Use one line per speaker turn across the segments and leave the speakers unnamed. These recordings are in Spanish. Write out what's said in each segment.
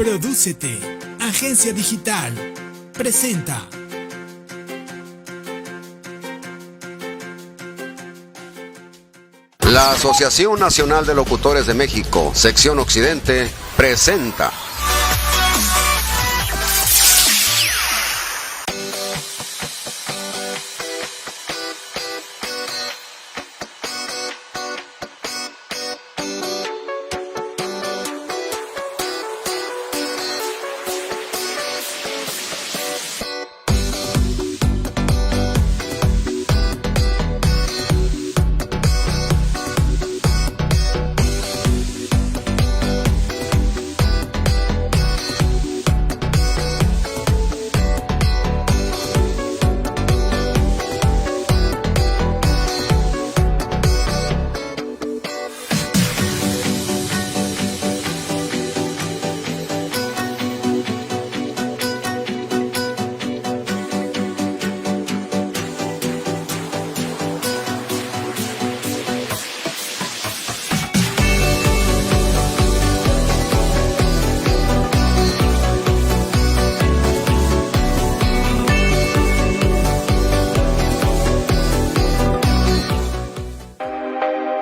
Prodúcete. Agencia Digital. Presenta.
La Asociación Nacional de Locutores de México, Sección Occidente, presenta.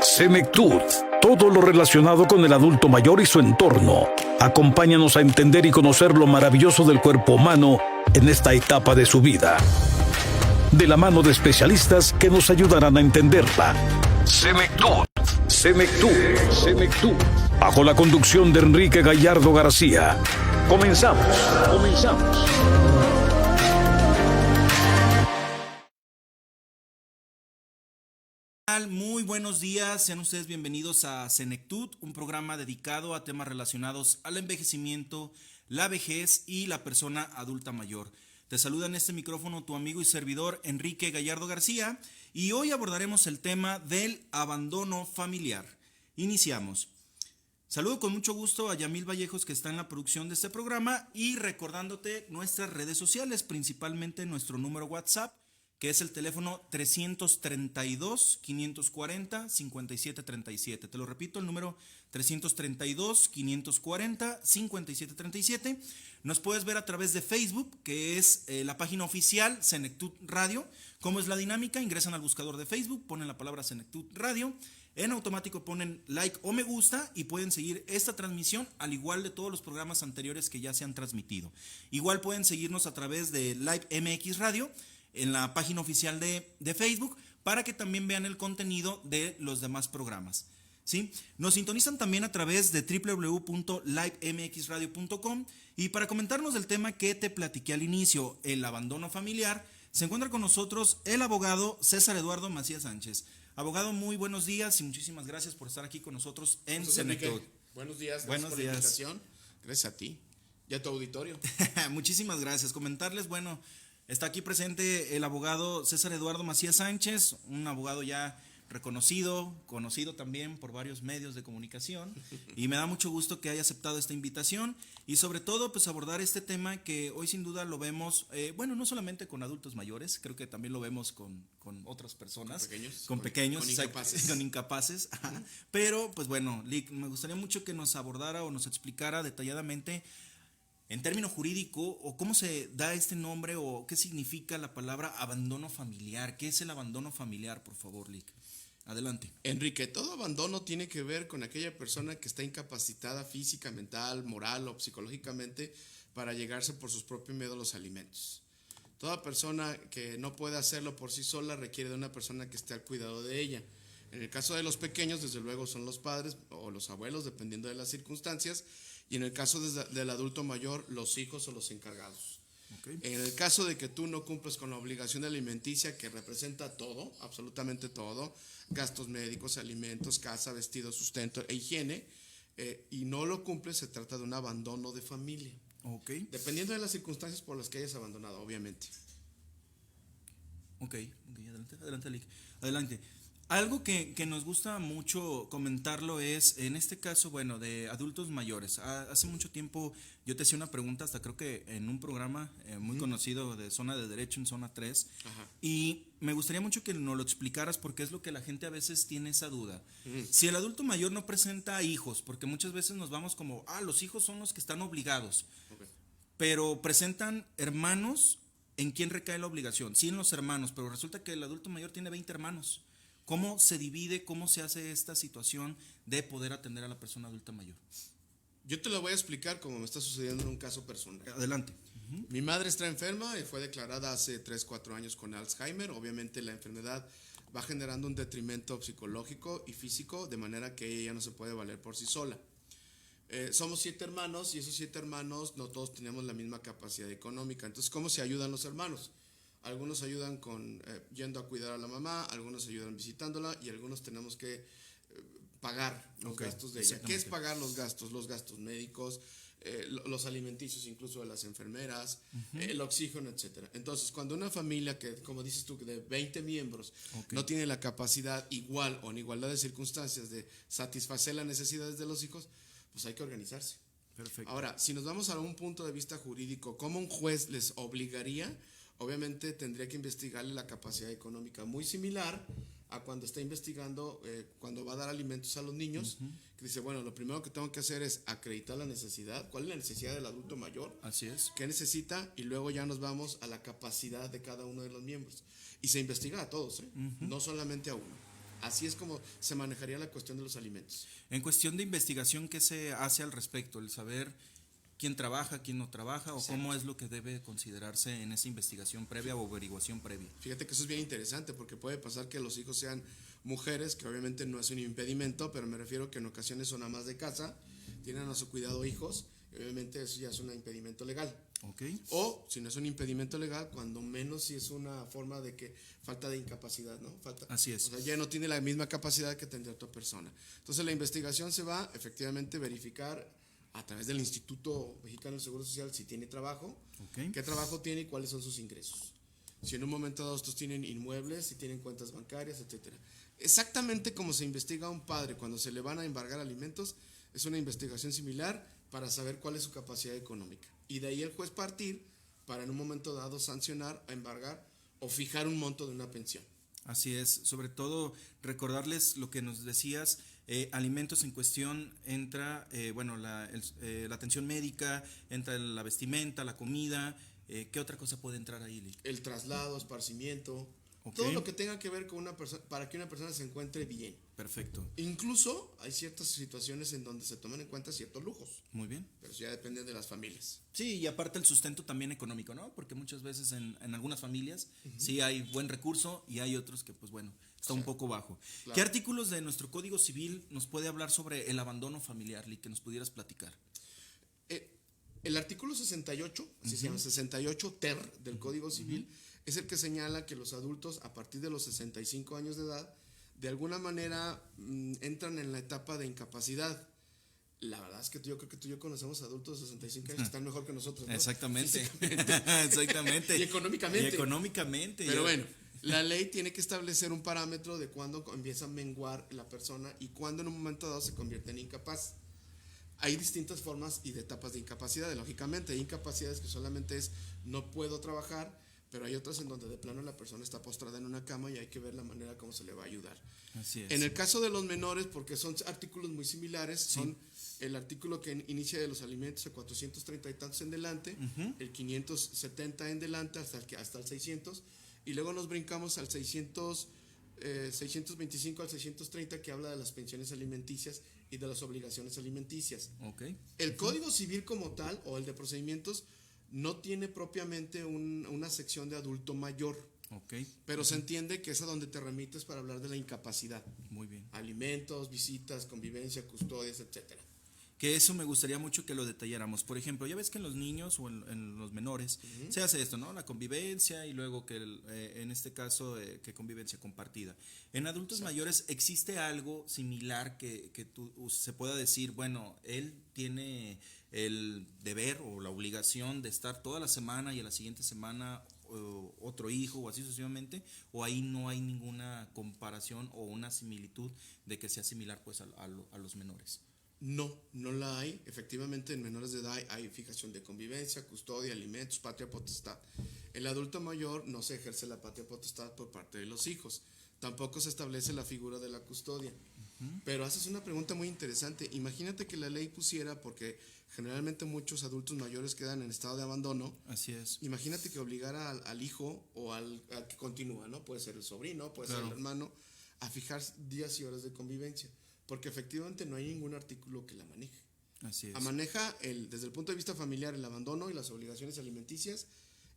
Senectud, todo lo relacionado con el adulto mayor y su entorno. Acompáñanos a entender y conocer lo maravilloso del cuerpo humano en esta etapa de su vida. De la mano de especialistas que nos ayudarán a entenderla. Senectud. Bajo la conducción de Enrique Gallardo García. Comenzamos.
Muy buenos días, sean ustedes bienvenidos a Senectud, un programa dedicado a temas relacionados al envejecimiento, la vejez y la persona adulta mayor. Te saluda en este micrófono tu amigo y servidor Enrique Gallardo García y hoy abordaremos el tema del abandono familiar. Iniciamos. Saludo con mucho gusto a Yamil Vallejos, que está en la producción de este programa, y recordándote nuestras redes sociales, principalmente nuestro número WhatsApp, que es el teléfono 332-540-5737. Te lo repito, el número 332-540-5737. Nos puedes ver a través de Facebook, que es la página oficial Senectud Radio. ¿Cómo es la dinámica? Ingresan al buscador de Facebook, ponen la palabra Senectud Radio, en automático ponen like o me gusta y pueden seguir esta transmisión, al igual de todos los programas anteriores que ya se han transmitido. Igual pueden seguirnos a través de Live MX Radio, en la página oficial de Facebook, para que también vean el contenido de los demás programas, ¿sí? Nos sintonizan también a través de www.livemxradio.com, y para comentarnos del tema que te platiqué al inicio, el abandono familiar, se encuentra con nosotros el abogado César Eduardo Macías Sánchez. Abogado, muy buenos días y muchísimas gracias por estar aquí con nosotros en Senectud.
Buenos días, gracias por la invitación. Gracias a ti y a tu auditorio.
Muchísimas gracias. Comentarles, bueno, está aquí presente el abogado César Eduardo Macías Sánchez, un abogado ya reconocido, conocido también por varios medios de comunicación, y me da mucho gusto que haya aceptado esta invitación y sobre todo pues abordar este tema que hoy sin duda lo vemos, bueno, no solamente con adultos mayores, creo que también lo vemos con otras personas, con pequeños, con incapaces, pero pues bueno, Lick, me gustaría mucho que nos abordara o nos explicara detalladamente en término jurídico, o cómo se da este nombre, o qué significa la palabra abandono familiar. ¿Qué es el abandono familiar, por favor, Lick? Adelante.
Enrique, todo abandono tiene que ver con aquella persona que está incapacitada física, mental, moral o psicológicamente para llegarse por sus propios medios a los alimentos. Toda persona que no puede hacerlo por sí sola requiere de una persona que esté al cuidado de ella. En el caso de los pequeños, desde luego son los padres o los abuelos, dependiendo de las circunstancias. Y en el caso del adulto mayor, los hijos o los encargados. Okay. En el caso de que tú no cumples con la obligación alimenticia, que representa todo, absolutamente todo, gastos médicos, alimentos, casa, vestido, sustento e higiene, y no lo cumples, se trata de un abandono de familia.
Okay.
Dependiendo de las circunstancias por las que hayas abandonado, obviamente.
Ok, adelante, Lick. Adelante. Algo que nos gusta mucho comentarlo es, en este caso, bueno, de adultos mayores. Hace mucho tiempo yo te hacía una pregunta, hasta creo que en un programa muy conocido de Zona de Derecho, en Zona 3,
Ajá.
y me gustaría mucho que nos lo explicaras porque es lo que la gente a veces tiene esa duda. Si el adulto mayor no presenta hijos, porque muchas veces nos vamos como, los hijos son los que están obligados,
Ok.
pero presentan hermanos, ¿en quién recae la obligación? Sí, en los hermanos, pero resulta que el adulto mayor tiene 20 hermanos. ¿Cómo se divide, cómo se hace esta situación de poder atender a la persona adulta mayor?
Yo te lo voy a explicar como me está sucediendo en un caso personal.
Adelante.
Mi madre está enferma y fue declarada hace 3, 4 años con Alzheimer. Obviamente la enfermedad va generando un detrimento psicológico y físico, de manera que ella ya no se puede valer por sí sola. Somos 7 hermanos y esos 7 hermanos no todos tenemos la misma capacidad económica. Entonces, ¿cómo se ayudan los hermanos? Algunos ayudan con yendo a cuidar a la mamá, algunos ayudan visitándola y algunos tenemos que pagar los gastos de ella. ¿Qué es pagar los gastos? Los gastos médicos, los alimenticios incluso de las enfermeras, el oxígeno, etcétera. Entonces, cuando una familia que, como dices tú, de 20 miembros no tiene la capacidad igual o en igualdad de circunstancias de satisfacer las necesidades de los hijos, pues hay que organizarse.
Perfecto.
Ahora, si nos vamos a un punto de vista jurídico, ¿cómo un juez les obligaría? Obviamente tendría que investigarle la capacidad económica, muy similar a cuando está investigando, cuando va a dar alimentos a los niños, que dice, bueno, lo primero que tengo que hacer es acreditar la necesidad, cuál es la necesidad del adulto mayor,
Así es.
qué necesita, y luego ya nos vamos a la capacidad de cada uno de los miembros. Y se investiga a todos, no solamente a uno. Así es como se manejaría la cuestión de los alimentos.
En cuestión de investigación, ¿qué se hace al respecto? El saber quién trabaja, quién no trabaja, o cómo es lo que debe considerarse en esa investigación previa o averiguación previa.
Fíjate que eso es bien interesante porque puede pasar que los hijos sean mujeres, que obviamente no es un impedimento, pero me refiero que en ocasiones son amas de casa, tienen a su cuidado hijos, y obviamente eso ya es un impedimento legal.
Ok.
O si no es un impedimento legal, cuando menos si es una forma de que falta de incapacidad, ¿no?
Así es.
O sea, ya no tiene la misma capacidad que tendría otra persona. Entonces la investigación se va efectivamente a verificar a través del Instituto Mexicano del Seguro Social si tiene trabajo,
Ok.
qué trabajo tiene y cuáles son sus ingresos. Si en un momento dado estos tienen inmuebles, si tienen cuentas bancarias, etcétera. Exactamente como se investiga a un padre cuando se le van a embargar alimentos, es una investigación similar para saber cuál es su capacidad económica. Y de ahí el juez partir para en un momento dado sancionar, embargar o fijar un monto de una pensión.
Así es, sobre todo recordarles lo que nos decías, alimentos en cuestión entra, la atención médica, entra la vestimenta, la comida, ¿qué otra cosa puede entrar ahí, Lee?
El traslado, esparcimiento,
Ok.
todo lo que tenga que ver con una persona, para que una persona se encuentre bien.
Perfecto,
Incluso hay ciertas situaciones en donde se toman en cuenta ciertos lujos,
muy bien.
pero eso ya depende de las familias.
Sí, y aparte el sustento también económico, ¿no? Porque muchas veces en algunas familias sí hay buen recurso y hay otros que, pues bueno, está un poco bajo.
Claro.
¿Qué artículos de nuestro Código Civil nos puede hablar sobre el abandono familiar, Lee, que nos pudieras platicar?
El artículo 68, así se llama, 68 ter del Código Civil, es el que señala que los adultos a partir de los 65 años de edad, de alguna manera entran en la etapa de incapacidad. La verdad es que yo creo que tú y yo conocemos adultos de 65 años que están mejor que nosotros, ¿no?
Exactamente.
Físicamente.
Exactamente.
Y económicamente.
Y económicamente.
Pero bueno, la ley tiene que establecer un parámetro de cuándo empieza a menguar la persona y cuándo en un momento dado se convierte en incapaz. Hay distintas formas y de etapas de incapacidad, lógicamente. Hay incapacidades que solamente es no puedo trabajar, pero hay otras en donde de plano la persona está postrada en una cama y hay que ver la manera como se le va a ayudar.
Así es.
En el caso de los menores, porque son artículos muy similares, son el artículo que inicia de los alimentos a 430 y tantos en delante, el 570 en delante hasta el 600, y luego nos brincamos al 625 al 630 que habla de las pensiones alimenticias y de las obligaciones alimenticias.
Ok.
El Código Civil como tal, o el de procedimientos, no tiene propiamente una sección de adulto mayor,
Ok.
pero se entiende que es a donde te remites para hablar de la incapacidad.
Muy bien.
Alimentos, visitas, convivencia, custodias, etcétera.
Que eso me gustaría mucho que lo detalláramos. Por ejemplo, ya ves que en los niños o en los menores se hace esto, ¿no? La convivencia y luego que en este caso que convivencia compartida. En adultos mayores existe algo similar que se pueda decir, bueno, él tiene el deber o la obligación de estar toda la semana y a la siguiente semana otro hijo o así sucesivamente, o ahí no hay ninguna comparación o una similitud de que sea similar pues a los menores.
No, no la hay. Efectivamente, en menores de edad hay fijación de convivencia, custodia, alimentos, patria potestad. El adulto mayor no se ejerce la patria potestad por parte de los hijos. Tampoco se establece la figura de la custodia. Pero haces una pregunta muy interesante. Imagínate que la ley pusiera, porque generalmente muchos adultos mayores quedan en estado de abandono.
Así es.
Imagínate que obligara al hijo o al que continúa, ¿no? Puede ser el sobrino, puede ser el hermano, a fijar días y horas de convivencia. Porque efectivamente no hay ningún artículo que la maneje.
Así es.
Maneja desde el punto de vista familiar el abandono y las obligaciones alimenticias,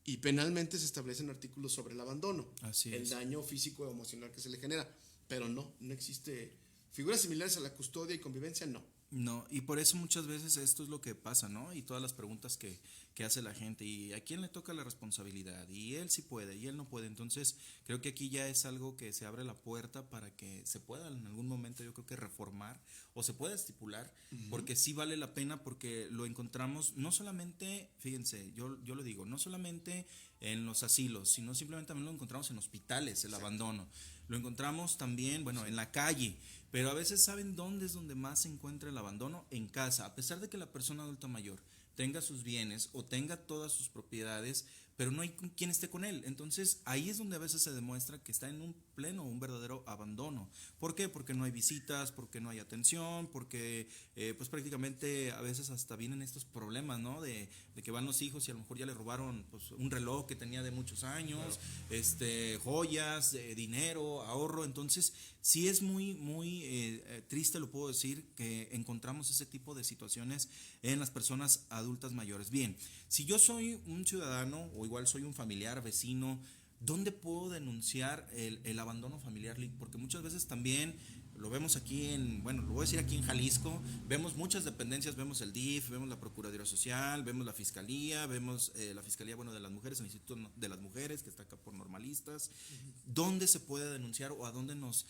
y penalmente se establecen artículos sobre el abandono,
Así
el
es.
daño físico o emocional que se le genera. Pero no existe figuras similares a la custodia y convivencia, no.
No, y por eso muchas veces esto es lo que pasa, ¿no? Y todas las preguntas que hace la gente, y a quién le toca la responsabilidad, y él sí puede, y él no puede. Entonces, creo que aquí ya es algo que se abre la puerta para que se pueda en algún momento, yo creo que reformar, o se pueda estipular, porque sí vale la pena, porque lo encontramos no solamente, fíjense, yo lo digo, no solamente en los asilos, sino simplemente también lo encontramos en hospitales, el abandono. Lo encontramos también, bueno, en la calle, pero a veces ¿saben dónde es donde más se encuentra el abandono? En casa, a pesar de que la persona adulta mayor tenga sus bienes o tenga todas sus propiedades, pero no hay quien esté con él. Entonces ahí es donde a veces se demuestra que está en un verdadero abandono. ¿Por qué? Porque no hay visitas, porque no hay atención, porque pues prácticamente a veces hasta vienen estos problemas, ¿no? De que van los hijos y a lo mejor ya le robaron pues un reloj que tenía de muchos años, joyas, dinero, ahorro. Entonces sí es muy triste, lo puedo decir, que encontramos ese tipo de situaciones en las personas adultas mayores. Bien, si yo soy un ciudadano o igual soy un familiar, vecino, ¿dónde puedo denunciar el abandono familiar? Porque muchas veces también lo vemos aquí lo voy a decir aquí en Jalisco, vemos muchas dependencias, vemos el DIF, vemos la Procuraduría Social, vemos la Fiscalía, vemos la Fiscalía de las Mujeres, el Instituto de las Mujeres, que está acá por normalistas. ¿Dónde se puede denunciar o a dónde nos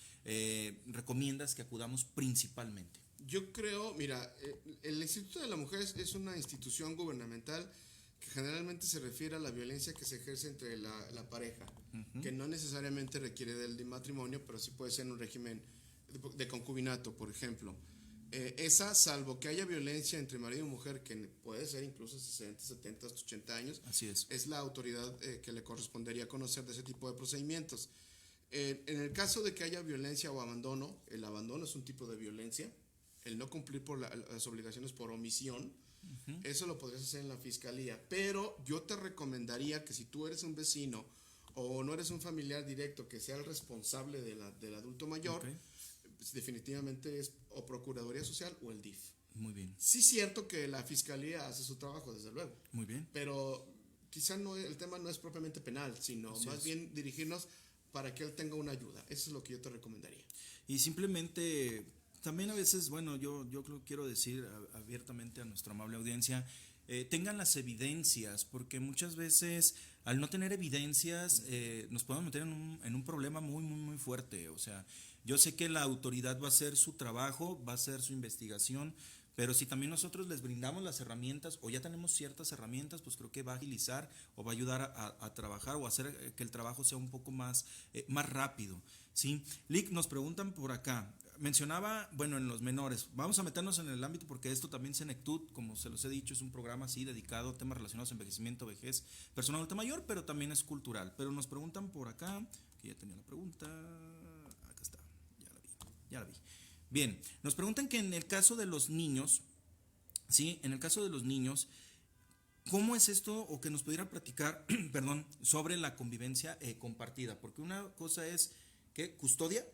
recomiendas que acudamos principalmente?
Yo creo, mira, el Instituto de la Mujer es una institución gubernamental que generalmente se refiere a la violencia que se ejerce entre la pareja, que no necesariamente requiere del matrimonio, pero sí puede ser en un régimen de concubinato, por ejemplo. Salvo que haya violencia entre marido y mujer, que puede ser incluso 60, 70, hasta 80 años,
así es
la autoridad que le correspondería conocer de ese tipo de procedimientos. En el caso de que haya violencia o abandono, el abandono es un tipo de violencia, el no cumplir por las obligaciones por omisión, eso lo podrías hacer en la fiscalía, pero yo te recomendaría que si tú eres un vecino o no eres un familiar directo que sea el responsable del adulto mayor, pues definitivamente es o Procuraduría Social o el DIF.
Muy bien.
Sí es cierto que la fiscalía hace su trabajo, desde luego.
Muy bien.
Pero quizá el tema no es propiamente penal, sino más bien dirigirnos para que él tenga una ayuda. Eso es lo que yo te recomendaría.
Y simplemente, también a veces, bueno, yo quiero decir abiertamente a nuestra amable audiencia, tengan las evidencias, porque muchas veces al no tener evidencias nos podemos meter en un problema muy, muy, muy fuerte. O sea, yo sé que la autoridad va a hacer su trabajo, va a hacer su investigación, pero si también nosotros les brindamos las herramientas o ya tenemos ciertas herramientas, pues creo que va a agilizar o va a ayudar a trabajar o a hacer que el trabajo sea un poco más rápido, ¿sí? Lick, nos preguntan por acá, mencionaba, bueno, en los menores, vamos a meternos en el ámbito porque esto también Senectud, como se los he dicho, es un programa así dedicado a temas relacionados a envejecimiento, vejez, persona adulta mayor, pero también es cultural. Pero nos preguntan por acá, que ya tenía la pregunta, acá está, ya la vi. Bien, nos preguntan que en el caso de los niños, ¿sí? En el caso de los niños, ¿cómo es esto? O que nos pudiera platicar, perdón, sobre la convivencia compartida, porque una cosa es, ¿qué? Custodia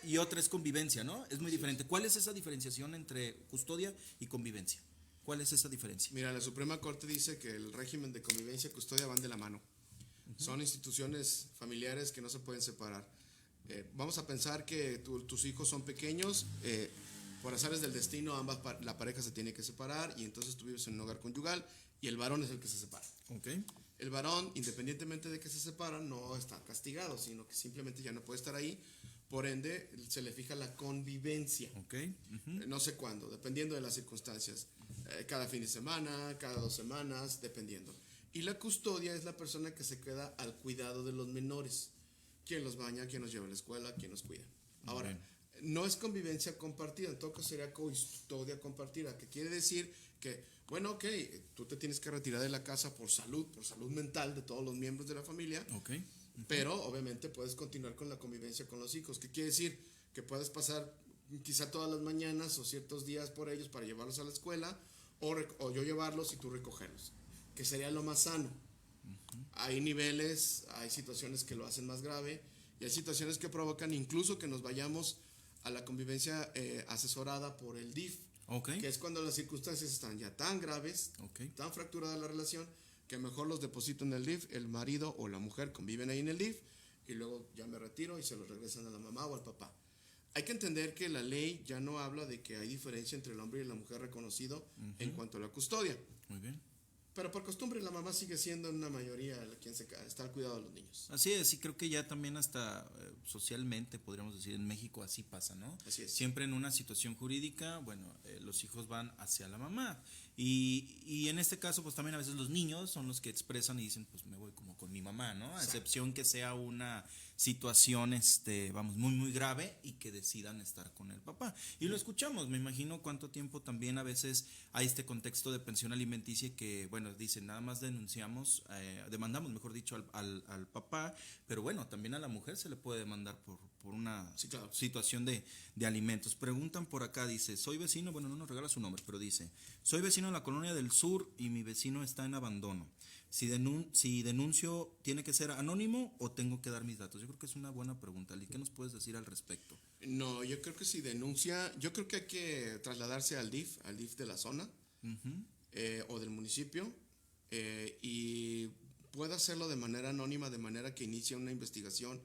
y otra es convivencia, ¿no? Es muy diferente. ¿Cuál es esa diferenciación entre custodia y convivencia? ¿Cuál es esa diferencia?
Mira, la Suprema Corte dice que el régimen de convivencia y custodia van de la mano. Son instituciones familiares que no se pueden separar. Vamos a pensar que tus hijos son pequeños, por azares del destino la pareja se tiene que separar y entonces tú vives en un hogar conyugal y el varón es el que se separa.
Okay.
El varón, independientemente de que se separan, no está castigado, sino que simplemente ya no puede estar ahí, por ende se le fija la convivencia.
Okay.
No sé cuándo, dependiendo de las circunstancias, cada fin de semana, cada 2 semanas, dependiendo. Y la custodia es la persona que se queda al cuidado de los menores. Quien los baña, quien los lleva a la escuela, quien los cuida. Ahora, no es convivencia compartida, en todo caso sería custodia compartida, que quiere decir que, bueno, ok, tú te tienes que retirar de la casa por salud mental de todos los miembros de la familia, pero obviamente puedes continuar con la convivencia con los hijos. ¿Qué quiere decir? Que puedes pasar quizá todas las mañanas o ciertos días por ellos para llevarlos a la escuela, o yo llevarlos y tú recogerlos, que sería lo más sano. Hay niveles, hay situaciones que lo hacen más grave y hay situaciones que provocan incluso que nos vayamos a la convivencia asesorada por el DIF, que es cuando las circunstancias están ya tan graves, tan fracturada la relación, que mejor los deposito en el DIF, el marido o la mujer conviven ahí en el DIF y luego ya me retiro y se los regresan a la mamá o al papá. Hay que entender que la ley ya no habla de que hay diferencia entre el hombre y la mujer reconocido en cuanto a la custodia.
Muy bien.
Pero por costumbre la mamá sigue siendo en una mayoría quien está al cuidado de los niños.
Así es, y creo que ya también hasta socialmente, podríamos decir, en México así pasa, ¿no?
Así es.
Siempre en una situación jurídica, bueno, los hijos van hacia la mamá. Y en este caso, pues también a veces los niños son los que expresan y dicen, pues me voy como con mi mamá, ¿no? A excepción que sea una situación, vamos, muy, muy grave y que decidan estar con el papá. Y lo escuchamos, me imagino cuánto tiempo también a veces hay este contexto de pensión alimenticia que, bueno, dicen, nada más demandamos, mejor dicho, al papá, pero bueno, también a la mujer se le puede demandar por una situación de alimentos. Preguntan por acá, dice, soy vecino, bueno, no nos regala su nombre, pero dice, soy vecino en la Colonia del Sur y mi vecino está en abandono. Si denuncio, ¿tiene que ser anónimo o tengo que dar mis datos? Yo creo que es una buena pregunta. ¿Y qué nos puedes decir al respecto?
No, yo creo que si denuncia, yo creo que hay que trasladarse al DIF de la zona o del municipio y puede hacerlo de manera anónima, de manera que inicie una investigación.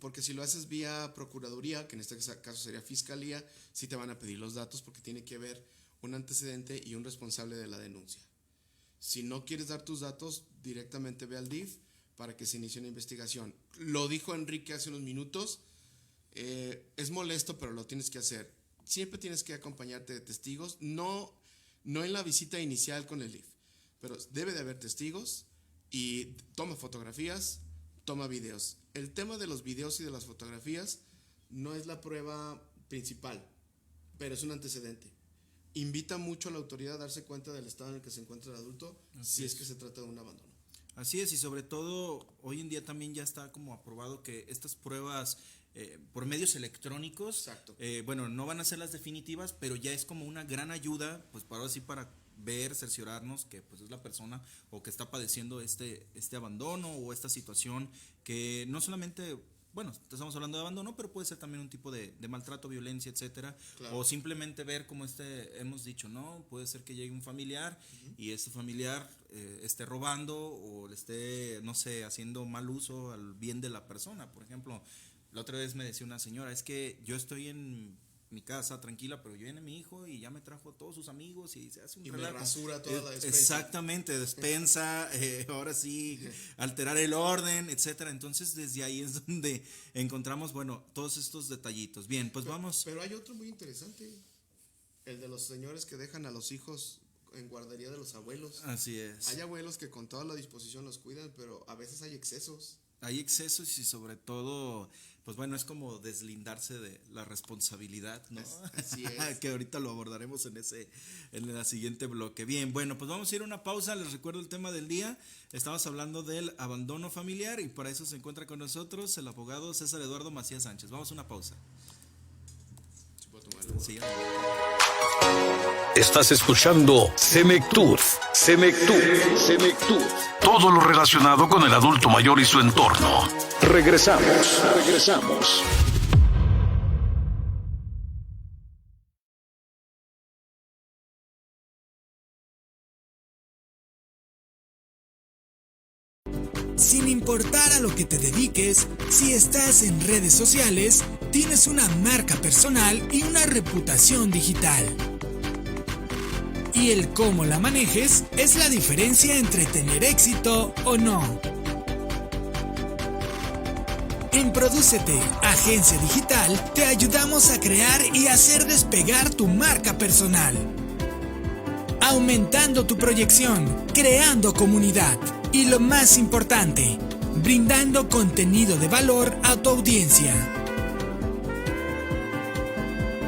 Porque si lo haces vía procuraduría, que en este caso sería fiscalía, sí te van a pedir los datos porque tiene que haber un antecedente y un responsable de la denuncia. Si no quieres dar tus datos, directamente ve al DIF para que se inicie una investigación. Lo dijo Enrique hace unos minutos, es molesto, pero lo tienes que hacer. Siempre tienes que acompañarte de testigos, no en la visita inicial con el DIF, pero debe de haber testigos y toma fotografías, toma videos. El tema de los videos y de las fotografías no es la prueba principal, pero es un antecedente. Invita mucho a la autoridad a darse cuenta del estado en el que se encuentra el adulto, si es que se trata de un abandono.
Así es, y sobre todo hoy en día también ya está como aprobado que estas pruebas por medios electrónicos, bueno, no van a ser las definitivas, pero ya es como una gran ayuda, pues para ver, cerciorarnos que pues es la persona o que está padeciendo este abandono o esta situación que no solamente, bueno, estamos hablando de abandono, pero puede ser también un tipo de maltrato, violencia, etcétera, o simplemente ver como hemos dicho, ¿no? Puede ser que llegue un familiar y ese familiar esté robando o le esté, no sé, haciendo mal uso al bien de la persona. Por ejemplo, la otra vez me decía una señora, es que yo estoy en mi casa tranquila, pero viene mi hijo y ya me trajo a todos sus amigos y se hace un relajo.
Me rasura toda la despensa.
Exactamente, despensa, ahora sí, alterar el orden, etcétera. Entonces desde ahí es donde encontramos, bueno, todos estos detallitos. Bien, pues vamos.
Pero hay otro muy interesante, el de los señores que dejan a los hijos en guardería de los abuelos.
Así es.
Hay abuelos que con toda la disposición los cuidan, pero a veces hay excesos.
Hay excesos y sobre todo, pues bueno, es como deslindarse de la responsabilidad, ¿no?
Así es.
Que ahorita lo abordaremos en el siguiente bloque. Bien, bueno, pues vamos a ir a una pausa. Les recuerdo el tema del día. Estamos hablando del abandono familiar y para eso se encuentra con nosotros el abogado César Eduardo Macías Sánchez. Vamos a una pausa. Sí,
Estás escuchando Semectud. Todo lo relacionado con el adulto mayor y su entorno. Regresamos.
Sin importar a lo que te dediques, si estás en redes sociales, tienes una marca personal y una reputación digital. Y el cómo la manejes es la diferencia entre tener éxito o no. En Prodúcete, agencia digital, te ayudamos a crear y hacer despegar tu marca personal. aumentando tu proyección, creando comunidad y lo más importante, brindando contenido de valor a tu audiencia.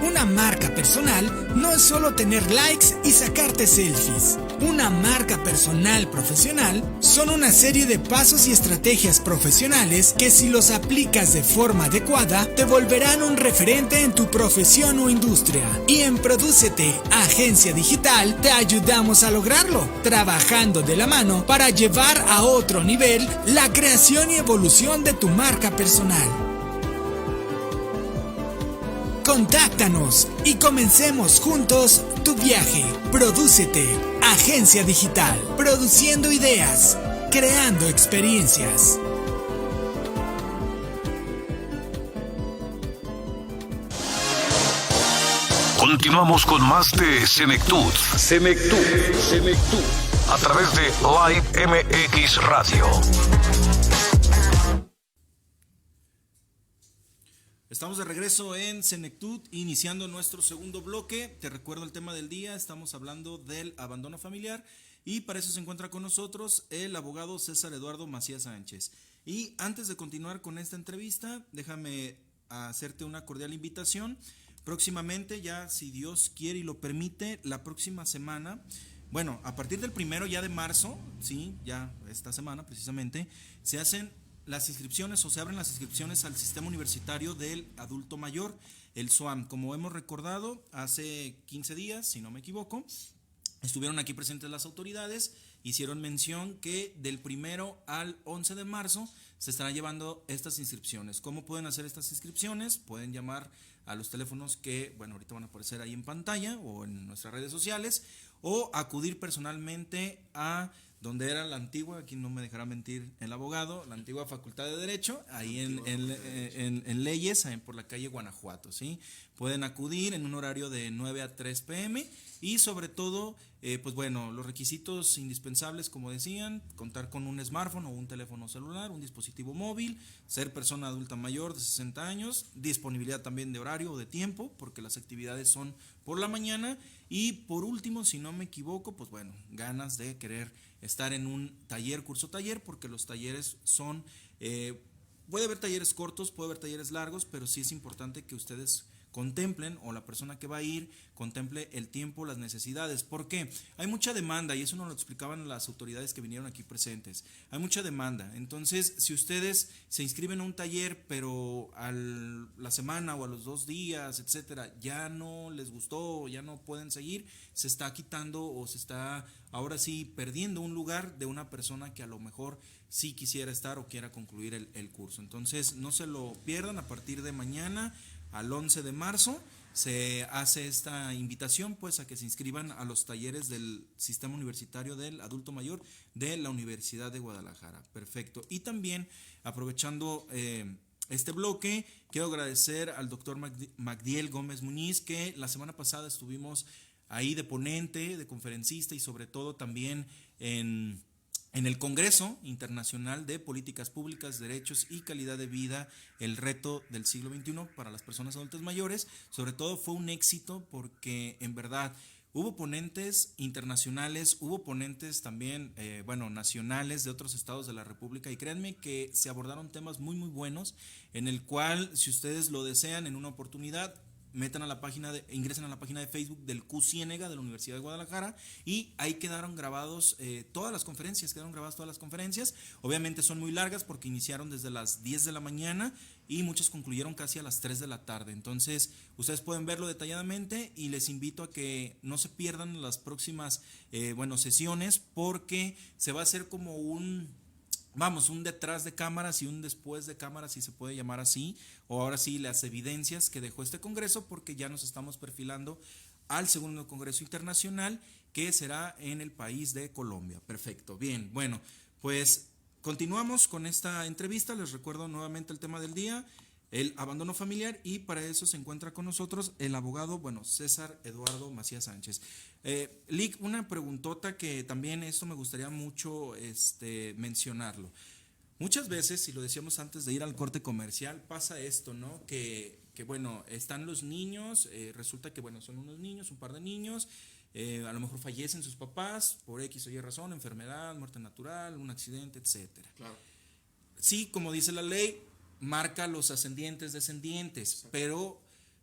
Una marca personal no es solo tener likes y sacarte selfies. Una marca personal profesional son una serie de pasos y estrategias profesionales que, si los aplicas de forma adecuada, te volverán un referente en tu profesión o industria. Y en Prodúcete, agencia digital, te ayudamos a lograrlo, trabajando de la mano para llevar a otro nivel la creación y evolución de tu marca personal. Contáctanos y comencemos juntos tu viaje. Prodúcete, agencia digital, produciendo ideas, creando experiencias.
Continuamos con más de Senectud. A través de Live MX Radio.
Estamos de regreso en Senectud, iniciando nuestro segundo bloque. Te recuerdo el tema del día, estamos hablando del abandono familiar y para eso se encuentra con nosotros el abogado César Eduardo Macías Sánchez. Y antes de continuar con esta entrevista, déjame hacerte una cordial invitación. Próximamente, ya si Dios quiere y lo permite, la próxima semana, bueno, a partir del 1 ya de marzo, sí, ya esta semana precisamente, se hacen las inscripciones o se abren las inscripciones al Sistema Universitario del Adulto Mayor, el SUAM. Como hemos recordado, hace 15 días, si no me equivoco, estuvieron aquí presentes las autoridades, hicieron mención que del 1 al 11 de marzo se estarán llevando estas inscripciones. ¿Cómo pueden hacer estas inscripciones? Pueden llamar a los teléfonos que, bueno, ahorita van a aparecer ahí en pantalla o en nuestras redes sociales, o acudir personalmente a donde era la antigua, aquí no me dejará mentir el abogado, la antigua Facultad de Derecho, ahí en Leyes, ahí por la calle Guanajuato, ¿sí? Pueden acudir en un horario de 9 a 3 p.m. y sobre todo, pues bueno, los requisitos indispensables, como decían, contar con un smartphone o un teléfono celular, un dispositivo móvil, ser persona adulta mayor de 60 años, disponibilidad también de horario o de tiempo, porque las actividades son por la mañana, y por último, si no me equivoco, pues bueno, ganas de querer estar en un taller, curso taller, porque los talleres son, puede haber talleres cortos, puede haber talleres largos, pero sí es importante que ustedes contemplen, o la persona que va a ir contemple el tiempo, las necesidades. ¿Por qué? Hay mucha demanda, y eso nos lo explicaban las autoridades que vinieron aquí presentes. Hay mucha demanda. Entonces, si ustedes se inscriben a un taller, pero a la semana o a los 2 días, etcétera, ya no les gustó, ya no pueden seguir, se está quitando o se está ahora sí perdiendo un lugar de una persona que a lo mejor sí quisiera estar o quiera concluir el curso. Entonces, no se lo pierdan. A partir de mañana al 11 de marzo se hace esta invitación, pues, a que se inscriban a los talleres del Sistema Universitario del Adulto Mayor de la Universidad de Guadalajara. Perfecto. Y también, aprovechando este bloque, quiero agradecer al doctor Magdiel Gómez Muñiz, que la semana pasada estuvimos ahí de ponente, de conferencista, y sobre todo también en el Congreso Internacional de Políticas Públicas, Derechos y Calidad de Vida, el reto del siglo XXI para las personas adultas mayores. Sobre todo fue un éxito porque en verdad hubo ponentes internacionales, hubo ponentes también, nacionales de otros estados de la República, y créanme que se abordaron temas muy muy buenos, en el cual, si ustedes lo desean en una oportunidad, ingresen a la página de Facebook del Q Ciénega de la Universidad de Guadalajara, y ahí quedaron grabadas todas las conferencias. Obviamente son muy largas porque iniciaron desde las 10 de la mañana y muchas concluyeron casi a las 3 de la tarde. Entonces, ustedes pueden verlo detalladamente, y les invito a que no se pierdan las próximas sesiones, porque se va a hacer como un detrás de cámaras y un después de cámaras, si se puede llamar así, o ahora sí las evidencias que dejó este congreso, porque ya nos estamos perfilando al segundo congreso internacional, que será en el país de Colombia. Perfecto, bien, bueno, pues continuamos con esta entrevista. Les recuerdo nuevamente el tema del día, el abandono familiar, y para eso se encuentra con nosotros el abogado, César Eduardo Macías Sánchez. Lick, una preguntota que también esto me gustaría mucho mencionarlo. Muchas veces, y lo decíamos antes de ir al corte comercial, pasa esto, ¿no? Que están los niños, resulta que son unos niños, un par de niños, a lo mejor fallecen sus papás por X o Y razón, enfermedad, muerte natural, un accidente, etcétera.
Claro.
Sí, como dice la ley, marca los ascendientes, descendientes, exacto, pero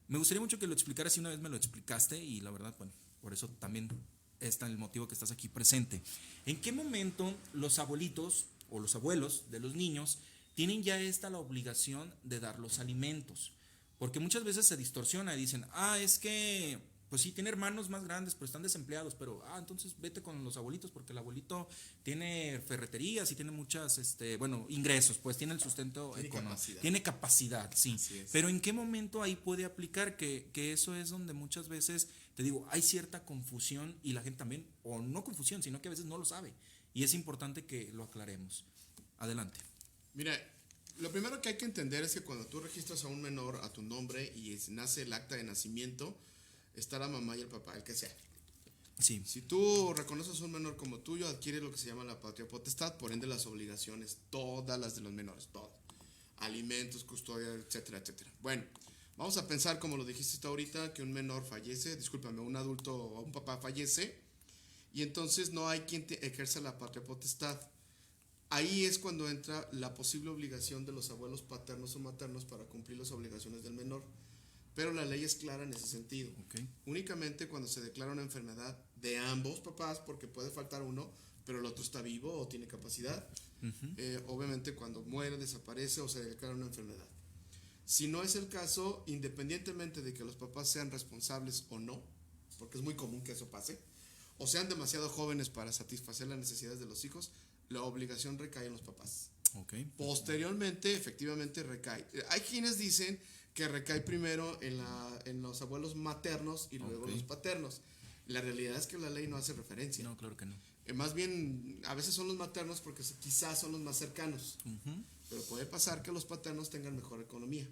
me gustaría mucho que lo explicaras, si una vez me lo explicaste y la verdad, bueno, por eso también está el motivo que estás aquí presente. ¿En qué momento los abuelitos o los abuelos de los niños tienen ya la obligación de dar los alimentos? Porque muchas veces se distorsiona y dicen, es que, pues sí, tiene hermanos más grandes, pero están desempleados, pero, entonces vete con los abuelitos, porque el abuelito tiene ferreterías y tiene muchas, ingresos, pues tiene el sustento económico. Tiene capacidad, sí. Pero ¿en qué momento ahí puede aplicar? Que eso es donde muchas veces, te digo, hay cierta confusión y la gente también, o no confusión, sino que a veces no lo sabe. Y es importante que lo aclaremos. Adelante.
Mira, lo primero que hay que entender es que cuando tú registras a un menor a tu nombre y nace el acta de nacimiento, está la mamá y el papá, el que sea.
Sí.
Si tú reconoces a un menor como tuyo, adquiere lo que se llama la patria potestad, por ende las obligaciones, todas las de los menores, todo. Alimentos, custodia, etcétera, etcétera. Bueno, vamos a pensar, como lo dijiste tú ahorita, que un menor fallece, discúlpame, un adulto o un papá fallece, y entonces no hay quien ejerza la patria potestad. Ahí es cuando entra la posible obligación de los abuelos paternos o maternos para cumplir las obligaciones del menor. Pero la ley es clara en ese sentido.
Okay.
Únicamente cuando se declara una enfermedad de ambos papás, porque puede faltar uno, pero el otro está vivo o tiene capacidad. Obviamente cuando muere, desaparece o se declara una enfermedad. Si no es el caso, independientemente de que los papás sean responsables o no, porque es muy común que eso pase, o sean demasiado jóvenes para satisfacer las necesidades de los hijos, la obligación recae en los papás.
Okay.
Posteriormente, efectivamente, recae. Hay quienes dicen que recae primero en los abuelos maternos y luego los paternos. La realidad es que la ley no hace referencia.
No, claro que no.
Más bien, a veces son los maternos porque quizás son los más cercanos. Pero puede pasar que los paternos tengan mejor economía.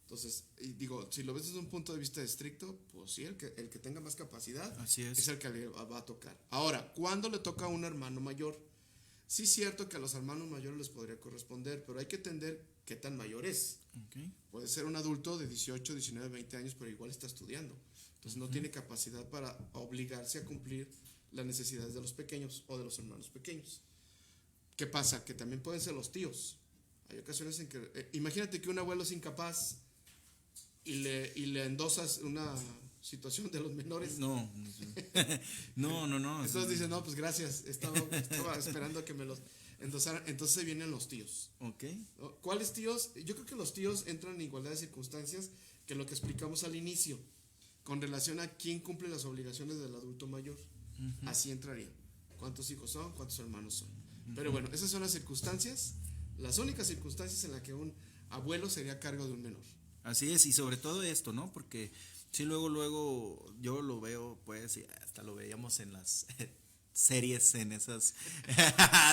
Entonces, digo, si lo ves desde un punto de vista estricto, pues sí, el que tenga más capacidad es el que le va a tocar. Ahora, ¿cuándo le toca a un hermano mayor? Sí es cierto que a los hermanos mayores les podría corresponder, pero hay que entender qué tan mayor es.
Okay.
Puede ser un adulto de 18, 19, 20 años, pero igual está estudiando. Entonces no tiene capacidad para obligarse a cumplir las necesidades de los pequeños o de los hermanos pequeños. ¿Qué pasa? Que también pueden ser los tíos. Hay ocasiones en que, imagínate que un abuelo es incapaz y le endosas una situación de los menores.
No.
Entonces dicen, no, pues gracias, estaba esperando a que me los endosaran. Entonces vienen los tíos.
Okay.
¿Cuáles tíos? Yo creo que los tíos entran en igualdad de circunstancias que lo que explicamos al inicio, con relación a quién cumple las obligaciones del adulto mayor. Así entraría. ¿Cuántos hijos son? ¿Cuántos hermanos son? Pero bueno, esas son las circunstancias, las únicas circunstancias en las que un abuelo sería a cargo de un menor.
Así es, y sobre todo esto, ¿no? Porque sí, luego yo lo veo, pues, y hasta lo veíamos en las series, en esas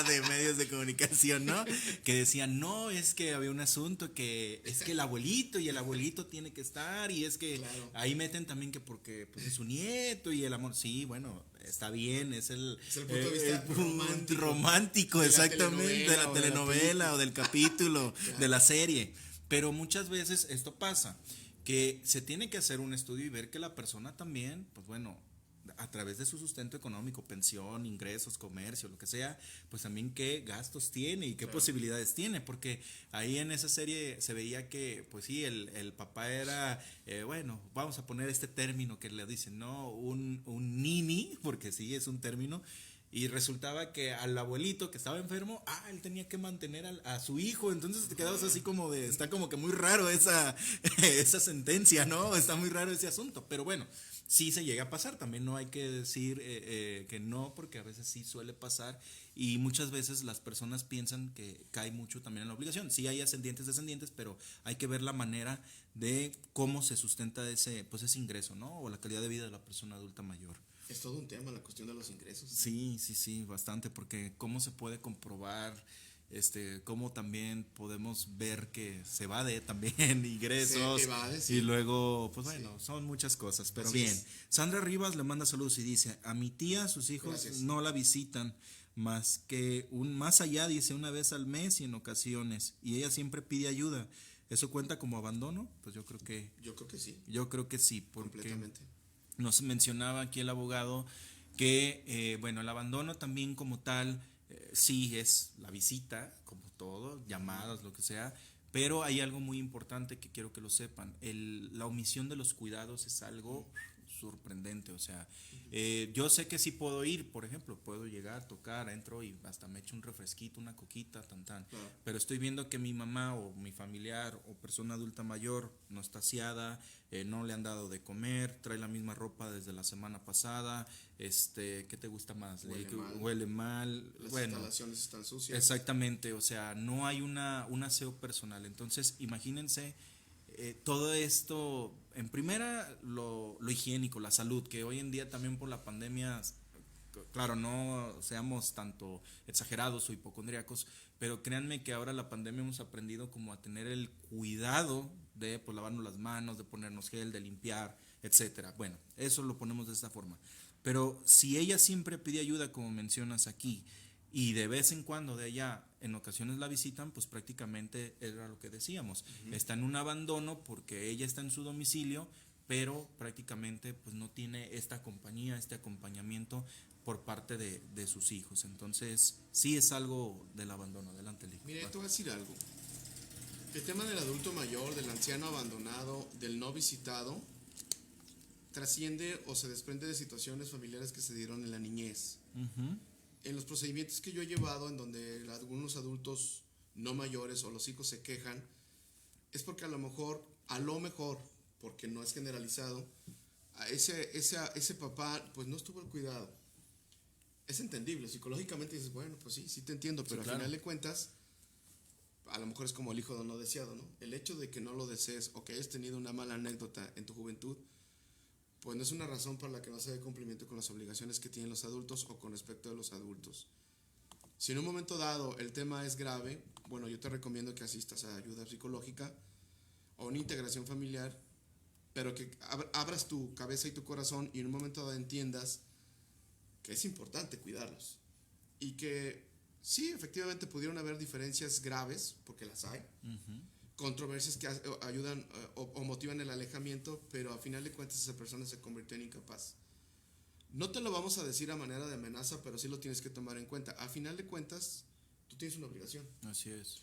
de medios de comunicación, ¿no? Que decían, no, es que había un asunto que es que el abuelito tiene que estar, y es que claro, ahí meten también que porque pues, es su nieto y el amor, sí, bueno, está bien, es el
punto de vista
romántico, exactamente, de la telenovela o del capítulo, claro, de la serie. Pero muchas veces esto pasa, que se tiene que hacer un estudio y ver que la persona también, pues bueno, a través de su sustento económico, pensión, ingresos, comercio, lo que sea, pues también qué gastos tiene y qué claro, posibilidades tiene, porque ahí en esa serie se veía que, pues sí, el papá era, bueno, vamos a poner este término que le dicen, ¿no? Un nini, porque sí, es un término. Y resultaba que al abuelito que estaba enfermo, él tenía que mantener a su hijo. Entonces te quedabas así como de, está como que muy raro esa sentencia, ¿no? Está muy raro ese asunto. Pero bueno, sí se llega a pasar. También no hay que decir que no, porque a veces sí suele pasar. Y muchas veces las personas piensan que cae mucho también en la obligación. Sí hay ascendientes, descendientes, pero hay que ver la manera de cómo se sustenta ese ingreso, ¿no? O la calidad de vida de la persona adulta mayor.
Es todo un tema la cuestión de los ingresos.
Sí, bastante, porque cómo se puede comprobar, cómo también podemos ver que se evade también ingresos,
sí.
Y luego, pues bueno, sí, son muchas cosas, pero así bien. Es. Sandra Rivas le manda saludos y dice, a mi tía sus hijos gracias, no la visitan más allá, dice, una vez al mes y en ocasiones, y ella siempre pide ayuda. ¿Eso cuenta como abandono? Pues yo creo que sí.
Yo creo que sí,
porque
completamente.
Nos mencionaba aquí el abogado que, bueno, el abandono también como tal, sí es la visita, como todo, llamadas, lo que sea, pero hay algo muy importante que quiero que lo sepan. La omisión de los cuidados es algo sorprendente, o sea, yo sé que sí puedo ir, por ejemplo, puedo llegar, tocar, entro y hasta me echo un refresquito, una coquita, pero estoy viendo que mi mamá o mi familiar o persona adulta mayor no está aseada, no le han dado de comer, trae la misma ropa desde la semana pasada, ¿qué te gusta más? Huele mal.
Las
Bueno,
instalaciones están sucias.
exactamente, o sea, no hay un aseo personal. Entonces, imagínense todo esto, en primera, lo higiénico, la salud, que hoy en día también por la pandemia, claro, no seamos tanto exagerados o hipocondríacos, pero créanme que ahora la pandemia hemos aprendido como a tener el cuidado de pues, lavarnos las manos, de ponernos gel, de limpiar, etcétera. Bueno, eso lo ponemos de esta forma. Pero si ella siempre pide ayuda, como mencionas aquí, y de vez en cuando de allá, en ocasiones la visitan, pues prácticamente era lo que decíamos. Está en un abandono porque ella está en su domicilio, pero prácticamente pues no tiene esta compañía, este acompañamiento por parte de sus hijos. Entonces, sí es algo del abandono. Adelante, Lick.
Mira, te voy a decir algo. El tema del adulto mayor, del anciano abandonado, del no visitado, trasciende o se desprende de situaciones familiares que se dieron en la niñez. En los procedimientos que yo he llevado, en donde algunos adultos no mayores o los hijos se quejan, es porque a lo mejor, porque no es generalizado, a ese papá pues no estuvo el cuidado. Es entendible, psicológicamente dices, bueno, pues sí te entiendo, pero
sí,
al final de cuentas, a lo mejor es como el hijo no deseado, ¿no? El hecho de que no lo desees o que hayas tenido una mala anécdota en tu juventud, pues no es una razón para la que no se dé cumplimiento con las obligaciones que tienen los adultos o con respecto de los adultos. Si en un momento dado el tema es grave, bueno, yo te recomiendo que asistas a ayuda psicológica o una integración familiar, pero que abras tu cabeza y tu corazón y en un momento dado entiendas que es importante cuidarlos y que sí, efectivamente pudieron haber diferencias graves, porque las hay, controversias que ayudan o motivan el alejamiento, pero a final de cuentas esa persona se convirtió en incapaz. No te lo vamos a decir a manera de amenaza, pero sí lo tienes que tomar en cuenta. A final de cuentas, tú tienes una obligación.
Así es.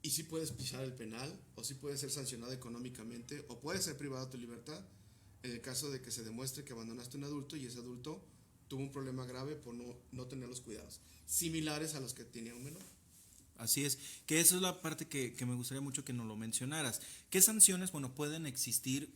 Y sí puedes pisar el penal, o sí puedes ser sancionado económicamente, o puedes ser privado de tu libertad, en el caso de que se demuestre que abandonaste a un adulto y ese adulto tuvo un problema grave por no tener los cuidados, similares a los que tenía un menor.
Así es, que eso es la parte que me gustaría mucho que nos lo mencionaras. ¿Qué sanciones, bueno, pueden existir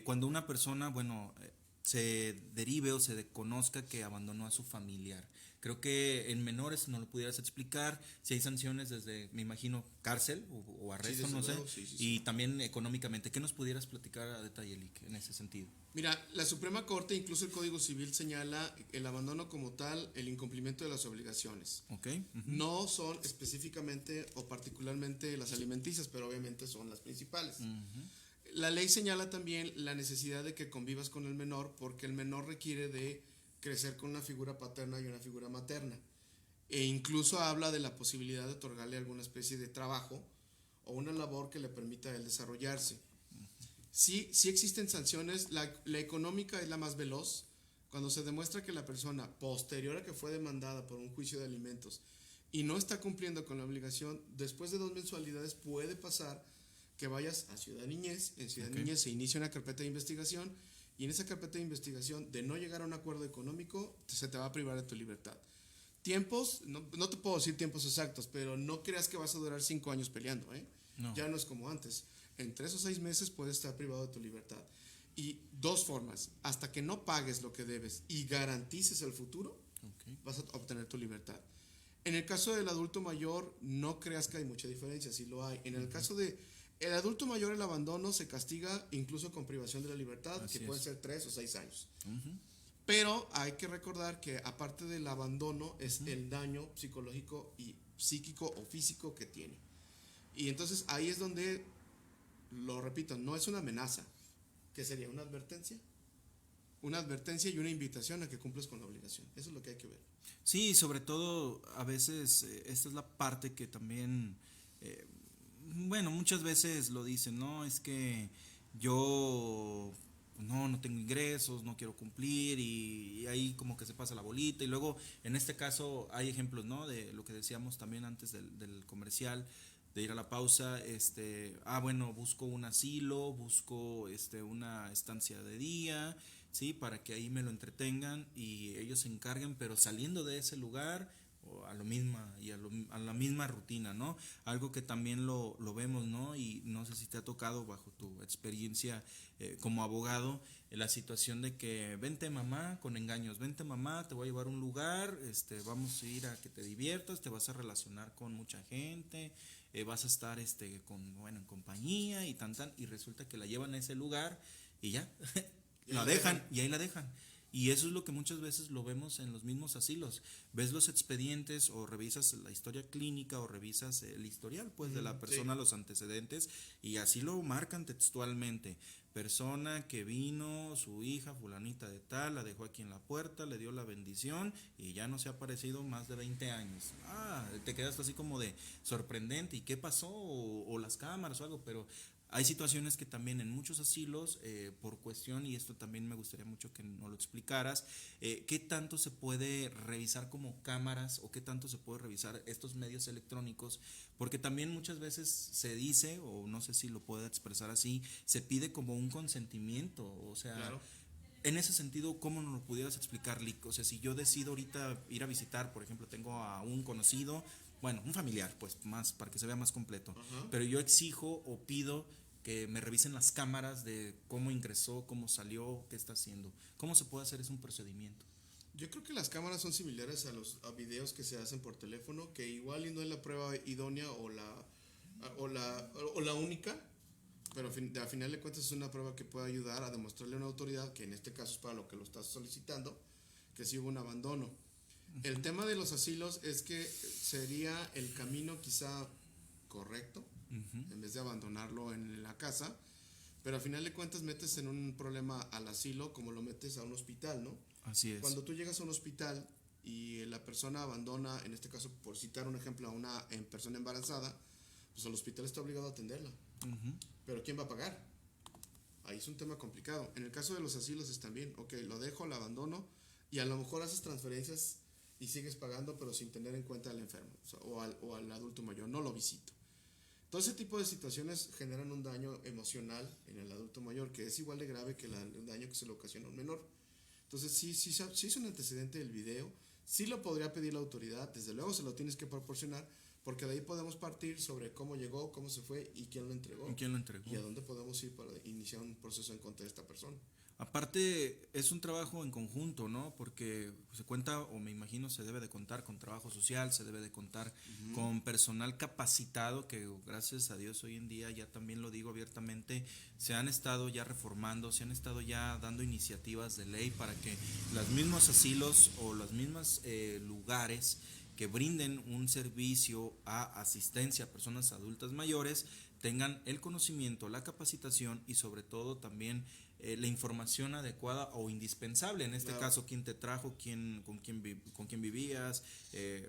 cuando una persona, bueno, se derive o se conozca que abandonó a su familiar? Creo que en menores no lo pudieras explicar, si hay sanciones desde, me imagino, cárcel o arresto,
Sí,
no sé,
luego, sí.
y también económicamente. ¿Qué nos pudieras platicar a detalle, Lick, en ese sentido?
Mira, la Suprema Corte, incluso el Código Civil señala el abandono como tal, el incumplimiento de las obligaciones.
Ok.
No son específicamente o particularmente las alimenticias, pero obviamente son las principales. La ley señala también la necesidad de que convivas con el menor, porque el menor requiere de crecer con una figura paterna y una figura materna. E incluso habla de la posibilidad de otorgarle alguna especie de trabajo o una labor que le permita a él desarrollarse. Sí existen sanciones, la económica es la más veloz. Cuando se demuestra que la persona, posterior a que fue demandada por un juicio de alimentos y no está cumpliendo con la obligación, después de 2 mensualidades puede pasar que vayas a Ciudad Niñez. En Ciudad Niñez se inicia una carpeta de investigación y en esa carpeta de investigación, de no llegar a un acuerdo económico, se te va a privar de tu libertad. Tiempos, no te puedo decir tiempos exactos, pero no creas que vas a durar 5 años peleando, ¿eh? No. Ya no es como antes. En 3 o 6 meses puedes estar privado de tu libertad. Y 2 formas, hasta que no pagues lo que debes y garantices el futuro, vas a obtener tu libertad. En el caso del adulto mayor, no creas que hay mucha diferencia, sí lo hay. En el caso de el adulto mayor, el abandono se castiga incluso con privación de la libertad, así que pueden ser 3 o 6 años. Pero hay que recordar que aparte del abandono es el daño psicológico y psíquico o físico que tiene. Y entonces ahí es donde, lo repito, no es una amenaza, que sería una advertencia. Una advertencia y una invitación a que cumplas con la obligación. Eso es lo que hay que ver.
Sí, sobre todo a veces esta es la parte que también, bueno, muchas veces lo dicen, ¿no? Es que yo no tengo ingresos, no quiero cumplir y ahí como que se pasa la bolita y luego en este caso hay ejemplos, ¿no? De lo que decíamos también antes del comercial, de ir a la pausa, bueno, busco un asilo, busco una estancia de día, ¿sí? Para que ahí me lo entretengan y ellos se encarguen, pero saliendo de ese lugar o a la misma rutina, ¿no? Algo que también lo vemos, ¿no? Y no sé si te ha tocado bajo tu experiencia como abogado, la situación de que vente mamá con engaños, vente mamá, te voy a llevar a un lugar, vamos a ir a que te diviertas, te vas a relacionar con mucha gente, vas a estar en compañía y y resulta que la llevan a ese lugar y ya, la dejan y ahí la dejan. Y eso es lo que muchas veces lo vemos en los mismos asilos. Ves los expedientes o revisas la historia clínica o revisas el historial pues de la persona, sí, los antecedentes, y así lo marcan textualmente. Persona que vino, su hija fulanita de tal, la dejó aquí en la puerta, le dio la bendición y ya no se ha aparecido más de 20 años. Te quedas así como de sorprendente. ¿Y qué pasó? O las cámaras o algo, pero hay situaciones que también en muchos asilos, por cuestión, y esto también me gustaría mucho que nos lo explicaras, ¿qué tanto se puede revisar como cámaras o qué tanto se puede revisar estos medios electrónicos? Porque también muchas veces se dice, o no sé si lo puedo expresar así, se pide como un consentimiento, o sea, claro. En ese sentido, ¿cómo nos lo pudieras explicar, Lick? O sea, si yo decido ahorita ir a visitar, por ejemplo, tengo a un conocido, bueno, un familiar, pues más, para que se vea más completo, pero yo exijo o pido que me revisen las cámaras de cómo ingresó, cómo salió, qué está haciendo. ¿Cómo se puede hacer? Es un procedimiento.
Yo creo que las cámaras son similares a videos que se hacen por teléfono, que igual y no es la prueba idónea o la única, pero a final de cuentas es una prueba que puede ayudar a demostrarle a una autoridad, que en este caso es para lo que lo estás solicitando, que sí hubo un abandono. El tema de los asilos es que sería el camino quizá correcto, en vez de abandonarlo en la casa, pero al final de cuentas metes en un problema al asilo como lo metes a un hospital, ¿no?
Así es.
Cuando tú llegas a un hospital y la persona abandona, en este caso, por citar un ejemplo, a una persona embarazada, pues el hospital está obligado a atenderla. Pero ¿quién va a pagar? Ahí es un tema complicado. En el caso de los asilos es también, ok, lo dejo, lo abandono, y a lo mejor haces transferencias y sigues pagando, pero sin tener en cuenta al enfermo, o al adulto mayor, no lo visito. Todo ese tipo de situaciones generan un daño emocional en el adulto mayor, que es igual de grave que el daño que se le ocasiona a un menor. Entonces, sí es un antecedente del video, sí lo podría pedir la autoridad, desde luego se lo tienes que proporcionar, porque de ahí podemos partir sobre cómo llegó, cómo se fue y quién lo entregó. Y a dónde podemos ir para iniciar un proceso en contra de esta persona.
Aparte, es un trabajo en conjunto, ¿no? Porque se cuenta, o me imagino se debe de contar con trabajo social, se debe de contar con personal capacitado, que gracias a Dios hoy en día, ya también lo digo abiertamente, se han estado ya reformando, se han estado ya dando iniciativas de ley para que los mismos asilos o los mismos lugares que brinden un servicio a asistencia a personas adultas mayores tengan el conocimiento, la capacitación y sobre todo también la información adecuada o indispensable. En este caso, quién te trajo, con quién vivías,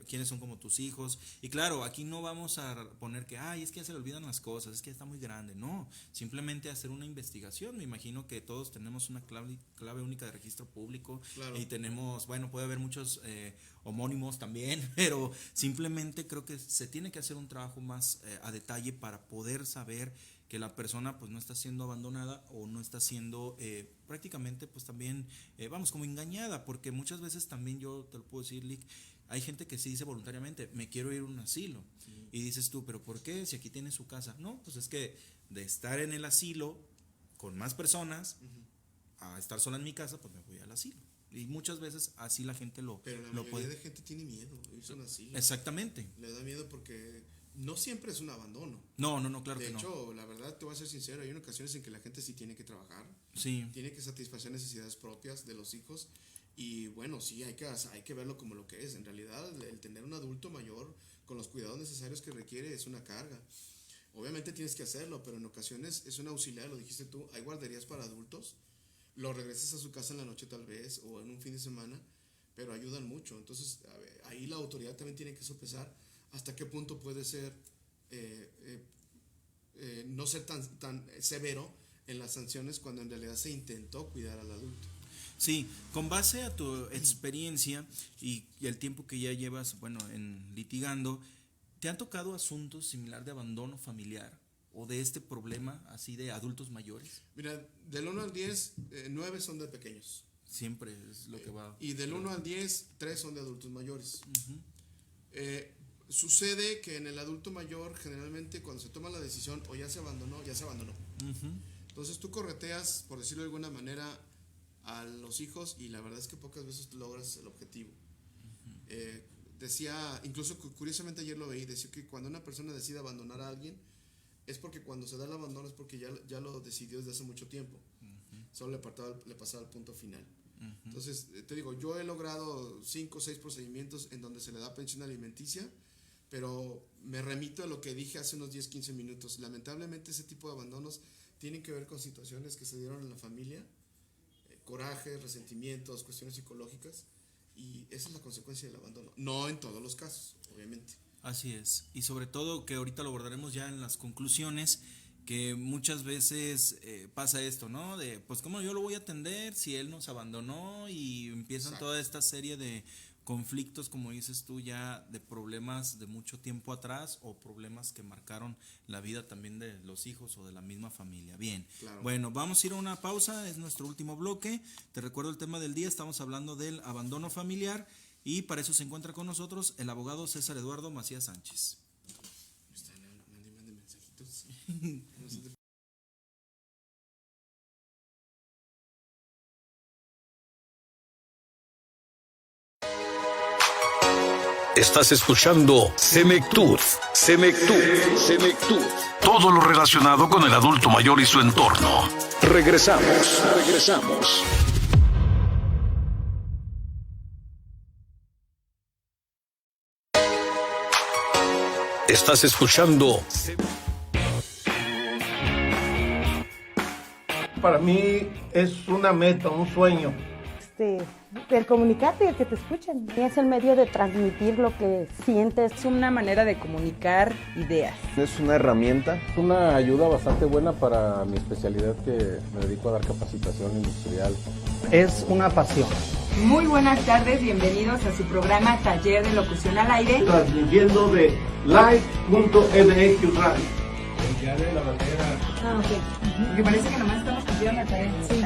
quiénes son como tus hijos. Y claro, aquí no vamos a poner que, es que ya se le olvidan las cosas, es que ya está muy grande. No, simplemente hacer una investigación. Me imagino que todos tenemos una clave única de registro público, claro, y tenemos, puede haber muchos homónimos también, pero simplemente creo que se tiene que hacer un trabajo más a detalle para poder saber que la persona pues no está siendo abandonada o no está siendo prácticamente pues también como engañada, porque muchas veces también yo te lo puedo decir, Lick, hay gente que sí dice voluntariamente, me quiero ir a un asilo, y dices tú, pero ¿por qué? Si aquí tiene su casa. No, pues es que de estar en el asilo con más personas a estar sola en mi casa, pues me voy al asilo. Y muchas veces así la gente
pero la mayoría de gente tiene miedo de irse a un asilo.
Exactamente.
Le da miedo porque no siempre es un abandono.
No, claro que no.
De hecho, la verdad, te voy a ser sincero, hay ocasiones en que la gente sí tiene que trabajar.
Sí.
Tiene que satisfacer necesidades propias de los hijos. Y bueno, sí, hay que verlo como lo que es. En realidad, el tener un adulto mayor con los cuidados necesarios que requiere es una carga. Obviamente tienes que hacerlo, pero en ocasiones es un auxiliar, lo dijiste tú. Hay guarderías para adultos. Lo regresas a su casa en la noche tal vez, o en un fin de semana, pero ayudan mucho. Entonces, ahí la autoridad también tiene que sopesar hasta qué punto puede ser no ser tan severo en las sanciones cuando en realidad se intentó cuidar al adulto.
Sí, con base a tu experiencia y el tiempo que ya llevas, bueno, en litigando, ¿te han tocado asuntos similar de abandono familiar o de este problema así de adultos mayores?
Mira, del 1 al 10, 9 son de pequeños.
Siempre es lo que va.
Y del 1 al 10, 3 son de adultos mayores. Sucede que en el adulto mayor, generalmente cuando se toma la decisión o ya se abandonó, ya se abandonó. Entonces tú correteas, por decirlo de alguna manera, a los hijos y la verdad es que pocas veces logras el objetivo. Decía, incluso curiosamente ayer lo veí, decía que cuando una persona decide abandonar a alguien, es porque cuando se da el abandono es porque ya lo decidió desde hace mucho tiempo. Solo le pasaba el punto final. Entonces, te digo, yo he logrado 5 o 6 procedimientos en donde se le da pensión alimenticia, pero me remito a lo que dije hace unos 10, 15 minutos. Lamentablemente ese tipo de abandonos tienen que ver con situaciones que se dieron en la familia, coraje, resentimientos, cuestiones psicológicas, y esa es la consecuencia del abandono. No en todos los casos, obviamente.
Así es, y sobre todo que ahorita lo abordaremos ya en las conclusiones, que muchas veces pasa esto, ¿no? De, pues, ¿cómo yo lo voy a atender si él nos abandonó? Y empiezan
Exacto.
toda esta serie de conflictos, como dices tú, ya de problemas de mucho tiempo atrás o problemas que marcaron la vida también de los hijos o de la misma familia. Bien,
Claro.
Bueno, vamos a ir a una pausa, es nuestro último bloque. Te recuerdo el tema del día, estamos hablando del abandono familiar y para eso se encuentra con nosotros el abogado César Eduardo Macías Sánchez.
Mande mensajitos.
Estás escuchando Senectud. Todo lo relacionado con el adulto mayor y su entorno. Regresamos. Estás escuchando.
Para mí es una meta, un sueño.
El comunicarte y el que te escuchen.
Es el medio de transmitir lo que sientes.
Es una manera de comunicar ideas.
Es una herramienta.
Es una ayuda bastante buena para mi especialidad, que me dedico a dar capacitación industrial.
Es una pasión.
Muy buenas tardes, bienvenidos a su programa Taller de Locución al Aire.
Transmitiendo de live.mx radio.
Ya de la bandera. Ah, ok. Porque parece que nomás estamos cumpliendo la tarea. Sí.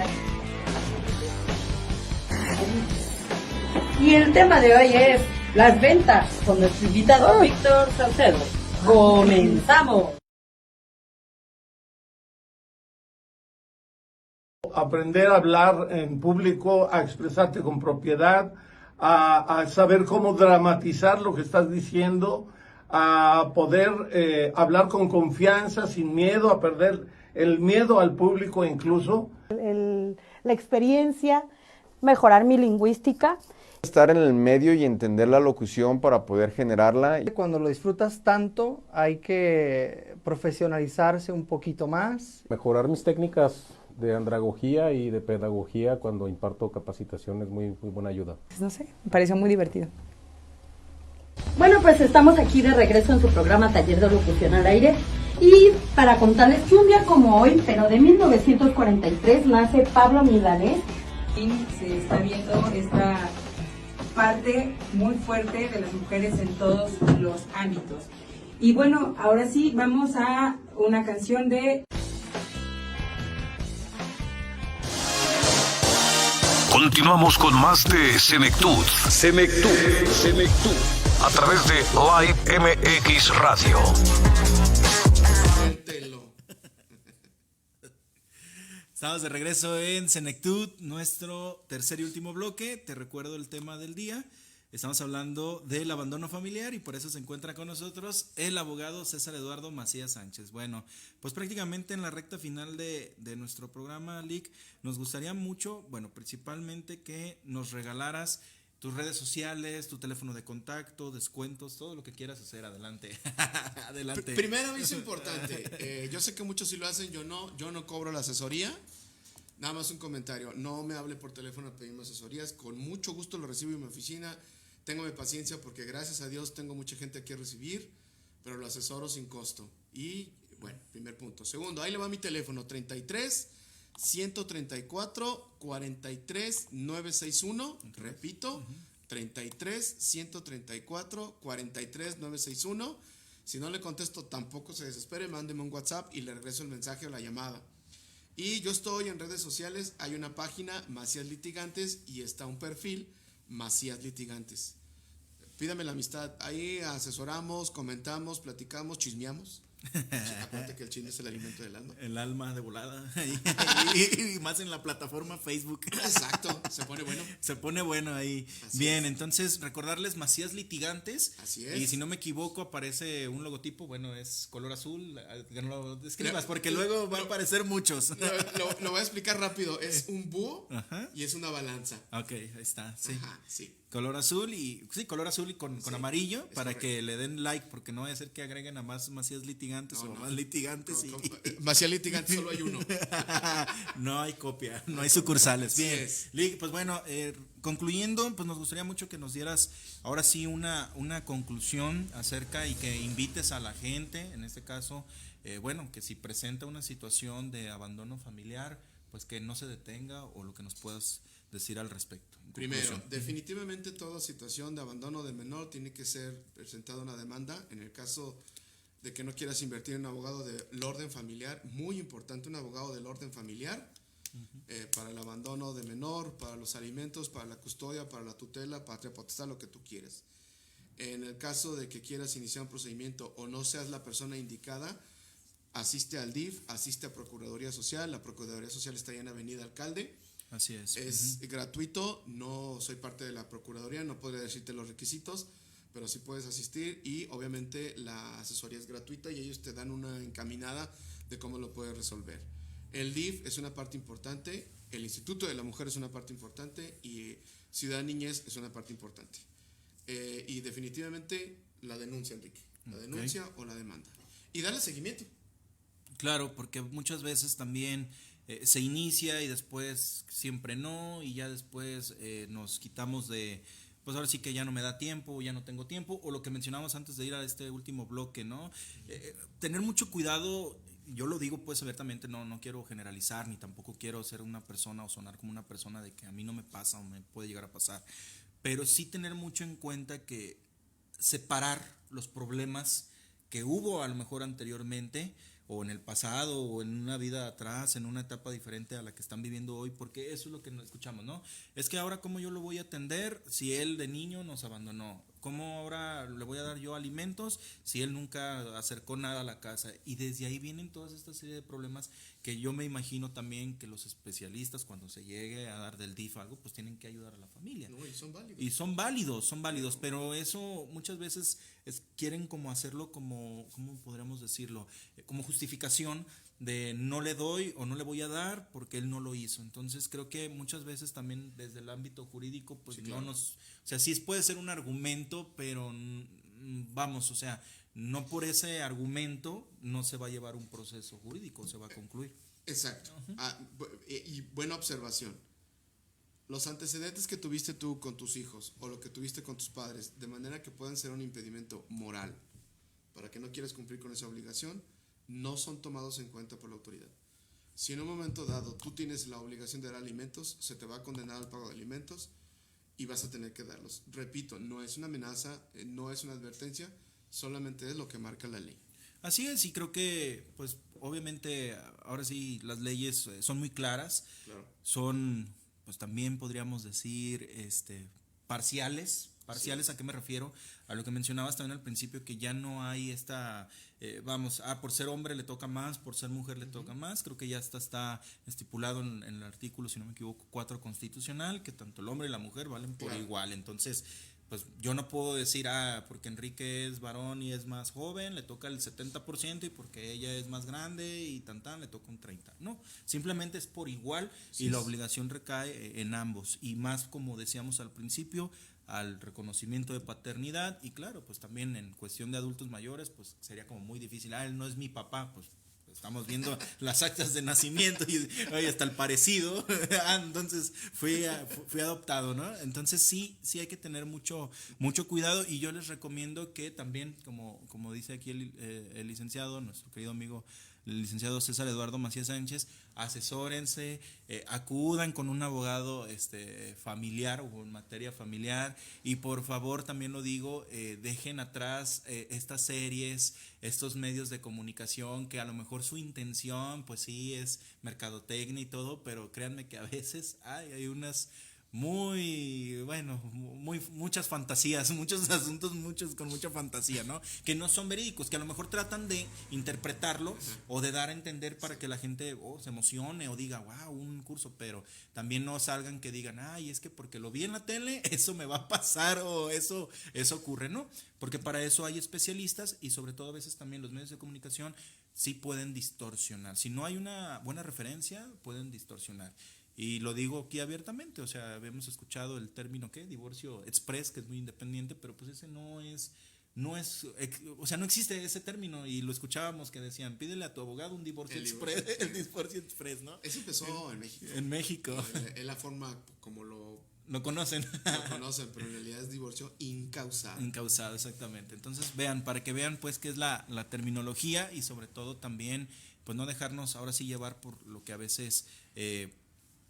Y el tema de hoy es las ventas con nuestro invitado Víctor Saucedo. ¡Comenzamos!
Aprender a hablar en público, a expresarte con propiedad, a saber cómo dramatizar lo que estás diciendo, a poder hablar con confianza, sin miedo, a perder el miedo al público incluso.
La experiencia, mejorar mi lingüística.
Estar en el medio y entender la locución para poder generarla.
Cuando lo disfrutas tanto, hay que profesionalizarse un poquito más.
Mejorar mis técnicas de andragogía y de pedagogía cuando imparto capacitación es muy buena ayuda.
No sé, me pareció muy divertido.
Bueno, pues estamos aquí de regreso en su programa Taller de Locución al Aire. Y para contarles que un día como hoy, pero de 1943, nace Pablo Milanés.
Y se está viendo esta parte muy fuerte de las mujeres en todos los ámbitos. Y bueno, ahora sí, vamos a una canción de...
Continuamos con más de Senectud. A través de Live MX Radio.
Estamos de regreso en Senectud, nuestro tercer y último bloque. Te recuerdo el tema del día. Estamos hablando del abandono familiar y por eso se encuentra con nosotros el abogado César Eduardo Macías Sánchez. Bueno, pues prácticamente en la recta final de nuestro programa, Lic, nos gustaría mucho, bueno, principalmente que nos regalaras tus redes sociales, tu teléfono de contacto, descuentos, todo lo que quieras hacer. Adelante. Adelante.
Primero aviso importante, yo sé que muchos sí lo hacen, yo no cobro la asesoría. Nada más un comentario, no me hable por teléfono a pedirme asesorías, con mucho gusto lo recibo en mi oficina. Téngame paciencia porque gracias a Dios tengo mucha gente aquí a recibir, pero lo asesoro sin costo. Y Bueno, primer punto. Segundo, ahí le va mi teléfono, 33 134 43 961. Repito, 33 134 43 961. Si no le contesto, tampoco se desespere, mándeme un WhatsApp y le regreso el mensaje o la llamada. Y yo estoy en redes sociales, hay una página, Macías Litigantes, y está un perfil, Macías Litigantes. Pídame la amistad, ahí asesoramos, comentamos, platicamos, chismeamos. Acuérdate que el chisme es el alimento del alma.
El alma de volada. Y más en la plataforma Facebook.
Exacto, se pone bueno.
Se pone bueno ahí.
Así
Bien,
es.
entonces recordarles Macías Litigantes.
Así es.
Y si no me equivoco, aparece un logotipo, bueno, es color azul. Que no lo describas, porque luego van a aparecer muchos.
Lo voy a explicar rápido. Es un búho
Ajá.
y es una balanza.
Ok, ahí está. Sí.
Ajá, sí.
Color azul y con
Sí,
amarillo
es
para
correcto.
que le den like, porque no va a ser que agreguen a más Macías Litigantes o más litigantes.
Macías Litigantes solo hay uno.
No hay copia, no hay sucursales.
Así
Bien,
es.
Pues bueno, concluyendo, pues nos gustaría mucho que nos dieras ahora sí una conclusión acerca y que invites a la gente, en este caso, bueno, que si presenta una situación de abandono familiar, pues que no se detenga o lo que nos puedas decir al respecto. En
Primero,
conclusión.
definitivamente toda situación de abandono de menor tiene que ser presentada una demanda. En el caso de que no quieras invertir en un abogado del orden familiar, muy importante, un abogado del orden familiar, para el abandono de menor, para los alimentos, para la custodia, para la tutela, patria potestad, lo que tú quieras. En el caso de que quieras iniciar un procedimiento o no seas la persona indicada, asiste al DIF, asiste a Procuraduría Social. La Procuraduría Social está ahí en Avenida Alcalde.
Así es.
Es gratuito, no soy parte de la Procuraduría, no podría decirte los requisitos, pero sí puedes asistir y obviamente la asesoría es gratuita y ellos te dan una encaminada de cómo lo puedes resolver. El DIF es una parte importante, el Instituto de la Mujer es una parte importante y Ciudad Niñez es una parte importante. Y definitivamente la denuncia, Enrique, la denuncia o la demanda. Y darle seguimiento.
Claro, porque muchas veces también se inicia y después siempre no, y ya después nos quitamos de, pues ahora sí que ya no me da tiempo, ya no tengo tiempo, o lo que mencionamos antes de ir a este último bloque, ¿no? Tener mucho cuidado, yo lo digo pues abiertamente, no quiero generalizar, ni tampoco quiero ser una persona o sonar como una persona de que a mí no me pasa o me puede llegar a pasar, pero sí tener mucho en cuenta que separar los problemas que hubo a lo mejor anteriormente o en el pasado o en una vida atrás, en una etapa diferente a la que están viviendo hoy, porque eso es lo que nos escuchamos, ¿no? Es que ahora cómo yo lo voy a atender si él de niño nos abandonó, cómo ahora le voy a dar yo alimentos si él nunca acercó nada a la casa, y desde ahí vienen todas esta serie de problemas que yo me imagino también que los especialistas cuando se llegue a dar del DIF algo, pues tienen que ayudar a la familia.
No, y son válidos.
Y son válidos, pero eso muchas veces quieren como hacerlo como, ¿cómo podríamos decirlo? Como justificación de no le doy o no le voy a dar porque él no lo hizo. Entonces creo que muchas veces también desde el ámbito jurídico, pues sí, claro. O sea, sí puede ser un argumento, pero vamos, o sea, no por ese argumento no se va a llevar un proceso jurídico, se va a concluir.
Exacto. Y buena observación. Los antecedentes que tuviste tú con tus hijos o lo que tuviste con tus padres, de manera que puedan ser un impedimento moral para que no quieras cumplir con esa obligación, no son tomados en cuenta por la autoridad. Si en un momento dado tú tienes la obligación de dar alimentos, se te va a condenar al pago de alimentos y vas a tener que darlos. Repito, no es una amenaza, no es una advertencia, solamente es lo que marca la ley.
Así es, y creo que, pues, obviamente, ahora sí, las leyes son muy claras, claro. Son, pues, también podríamos decir, parciales. ¿Parciales sí. ¿A qué me refiero? A lo que mencionabas también al principio, que ya no hay esta, por ser hombre le toca más, por ser mujer le toca más. Creo que ya está estipulado en el artículo, si no me equivoco, 4 constitucional, que tanto el hombre y la mujer valen por igual. Entonces, pues yo no puedo decir, porque Enrique es varón y es más joven, le toca el 70%, y porque ella es más grande y le toca un 30%. No, simplemente es por igual, sí, y la obligación recae en ambos. Y más, como decíamos al principio, al reconocimiento de paternidad, y claro, pues también en cuestión de adultos mayores, pues sería como muy difícil, él no es mi papá, pues estamos viendo las actas de nacimiento y oye, hasta el parecido, entonces fui adoptado, ¿no? Entonces sí hay que tener mucho cuidado, y yo les recomiendo que también, como dice aquí el licenciado, nuestro querido amigo, el licenciado César Eduardo Macías Sánchez, asesórense, acudan con un abogado familiar o en materia familiar, y por favor, también lo digo, dejen atrás estas series, estos medios de comunicación que a lo mejor su intención pues sí es mercadotecnia y todo, pero créanme que a veces hay unas muchas fantasías, muchos asuntos, con mucha fantasía, ¿no? Que no son verídicos, que a lo mejor tratan de interpretarlo o de dar a entender para que la gente se emocione o diga, wow, un curso, pero también no salgan que digan, ay, es que porque lo vi en la tele, eso me va a pasar o eso ocurre, ¿no? Porque para eso hay especialistas, y sobre todo a veces también los medios de comunicación sí pueden distorsionar. Si no hay una buena referencia, pueden distorsionar. Y lo digo aquí abiertamente, o sea, habíamos escuchado el término, divorcio express, que es muy independiente, pero pues ese no existe ese término, y lo escuchábamos que decían, pídele a tu abogado un divorcio express, el divorcio express, ¿no?
Eso empezó en México.
En México.
Es la forma como lo
conocen.
Lo conocen, pero en realidad es divorcio incausado.
Incausado, exactamente. Entonces para que vean pues qué es la terminología, y sobre todo también pues no dejarnos ahora sí llevar por lo que a veces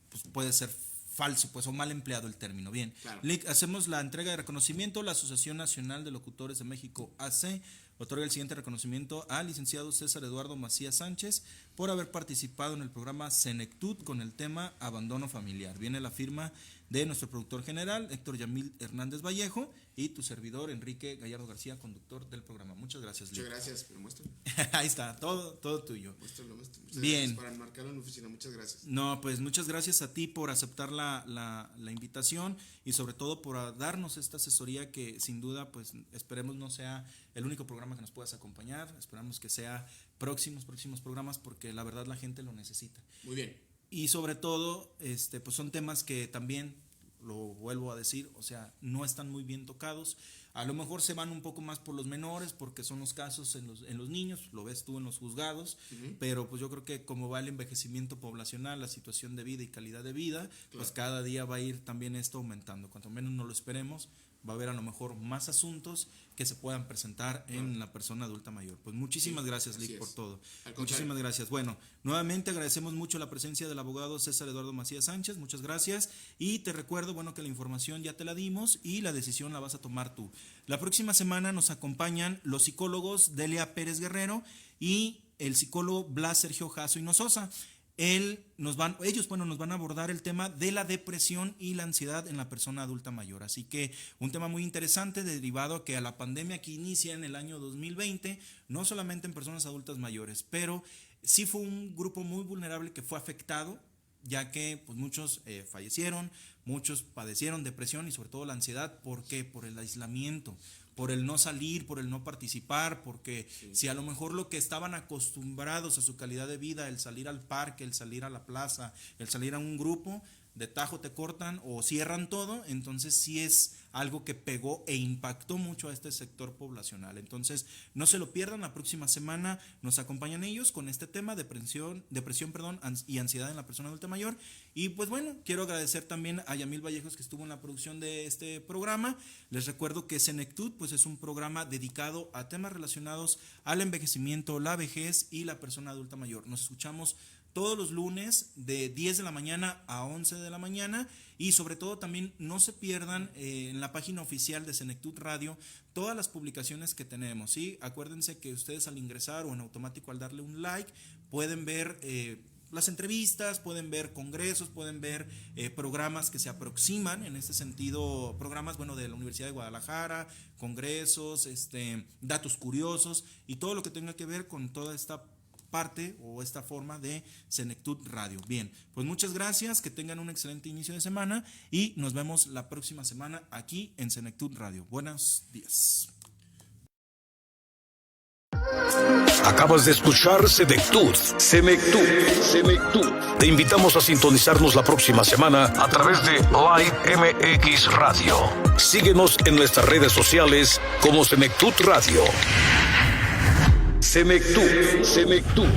pues puede ser falso, pues, o mal empleado el término. Bien, claro. Hacemos la entrega de reconocimiento. La Asociación Nacional de Locutores de México, AC, otorga el siguiente reconocimiento al licenciado César Eduardo Macías Sánchez por haber participado en el programa Senectud con el tema Abandono Familiar. Viene la firma de nuestro productor general, Héctor Yamil Hernández Vallejo, y tu servidor, Enrique Gallardo García, conductor del programa. Muchas gracias, Lick.
Muchas gracias, pero muéstralo.
Ahí está, todo tuyo.
Muéstralo. Muchas
bien.
Gracias por enmarcarlo en la oficina, muchas gracias.
No, pues muchas gracias a ti por aceptar la invitación, y sobre todo por darnos esta asesoría que sin duda, pues esperemos no sea el único programa que nos puedas acompañar. Esperamos que sea próximos programas, porque la verdad la gente lo necesita.
Muy bien.
Y sobre todo, pues son temas que también, lo vuelvo a decir, o sea, no están muy bien tocados. A lo mejor se van un poco más por los menores, porque son los casos en los niños, lo ves tú en los juzgados, pero pues yo creo que como va el envejecimiento poblacional, la situación de vida y calidad de vida, pues cada día va a ir también esto aumentando. Cuanto menos no lo esperemos, va a haber a lo mejor más asuntos que se puedan presentar en la persona adulta mayor. Pues muchísimas gracias, Lick, por todo. Muchísimas gracias. Bueno, nuevamente agradecemos mucho la presencia del abogado César Eduardo Macías Sánchez. Muchas gracias. Y te recuerdo, que la información ya te la dimos y la decisión la vas a tomar tú. La próxima semana nos acompañan los psicólogos Delia Pérez Guerrero y el psicólogo Blas Sergio Jasso Hinojosa. Ellos nos van a abordar el tema de la depresión y la ansiedad en la persona adulta mayor. Así que un tema muy interesante, derivado que a la pandemia que inicia en el año 2020, no solamente en personas adultas mayores, pero sí fue un grupo muy vulnerable que fue afectado, ya que pues muchos fallecieron, muchos padecieron depresión y sobre todo la ansiedad. ¿Por qué? Por el aislamiento, por el no salir, por el no participar, porque si a lo mejor lo que estaban acostumbrados a su calidad de vida, el salir al parque, el salir a la plaza, el salir a un grupo, de tajo te cortan o cierran todo, entonces sí es algo que pegó e impactó mucho a este sector poblacional. Entonces no se lo pierdan, la próxima semana nos acompañan ellos con este tema, depresión y ansiedad en la persona adulta mayor. Y pues bueno, quiero agradecer también a Yamil Vallejos, que estuvo en la producción de este programa. Les recuerdo que Senectud pues es un programa dedicado a temas relacionados al envejecimiento, la vejez y la persona adulta mayor. Nos escuchamos todos los lunes de 10 de la mañana a 11 de la mañana, y sobre todo también no se pierdan en la página oficial de Senectud Radio todas las publicaciones que tenemos, ¿sí? Acuérdense que ustedes al ingresar o en automático al darle un like pueden ver las entrevistas, pueden ver congresos, pueden ver programas que se aproximan en este sentido, programas de la Universidad de Guadalajara, congresos, datos curiosos y todo lo que tenga que ver con toda esta parte o esta forma de Senectud Radio. Bien, pues muchas gracias, que tengan un excelente inicio de semana y nos vemos la próxima semana aquí en Senectud Radio. Buenos días.
Acabas de escuchar Senectud. Te invitamos a sintonizarnos la próxima semana a través de Live MX Radio. Síguenos en nuestras redes sociales como Senectud Radio. Senectud.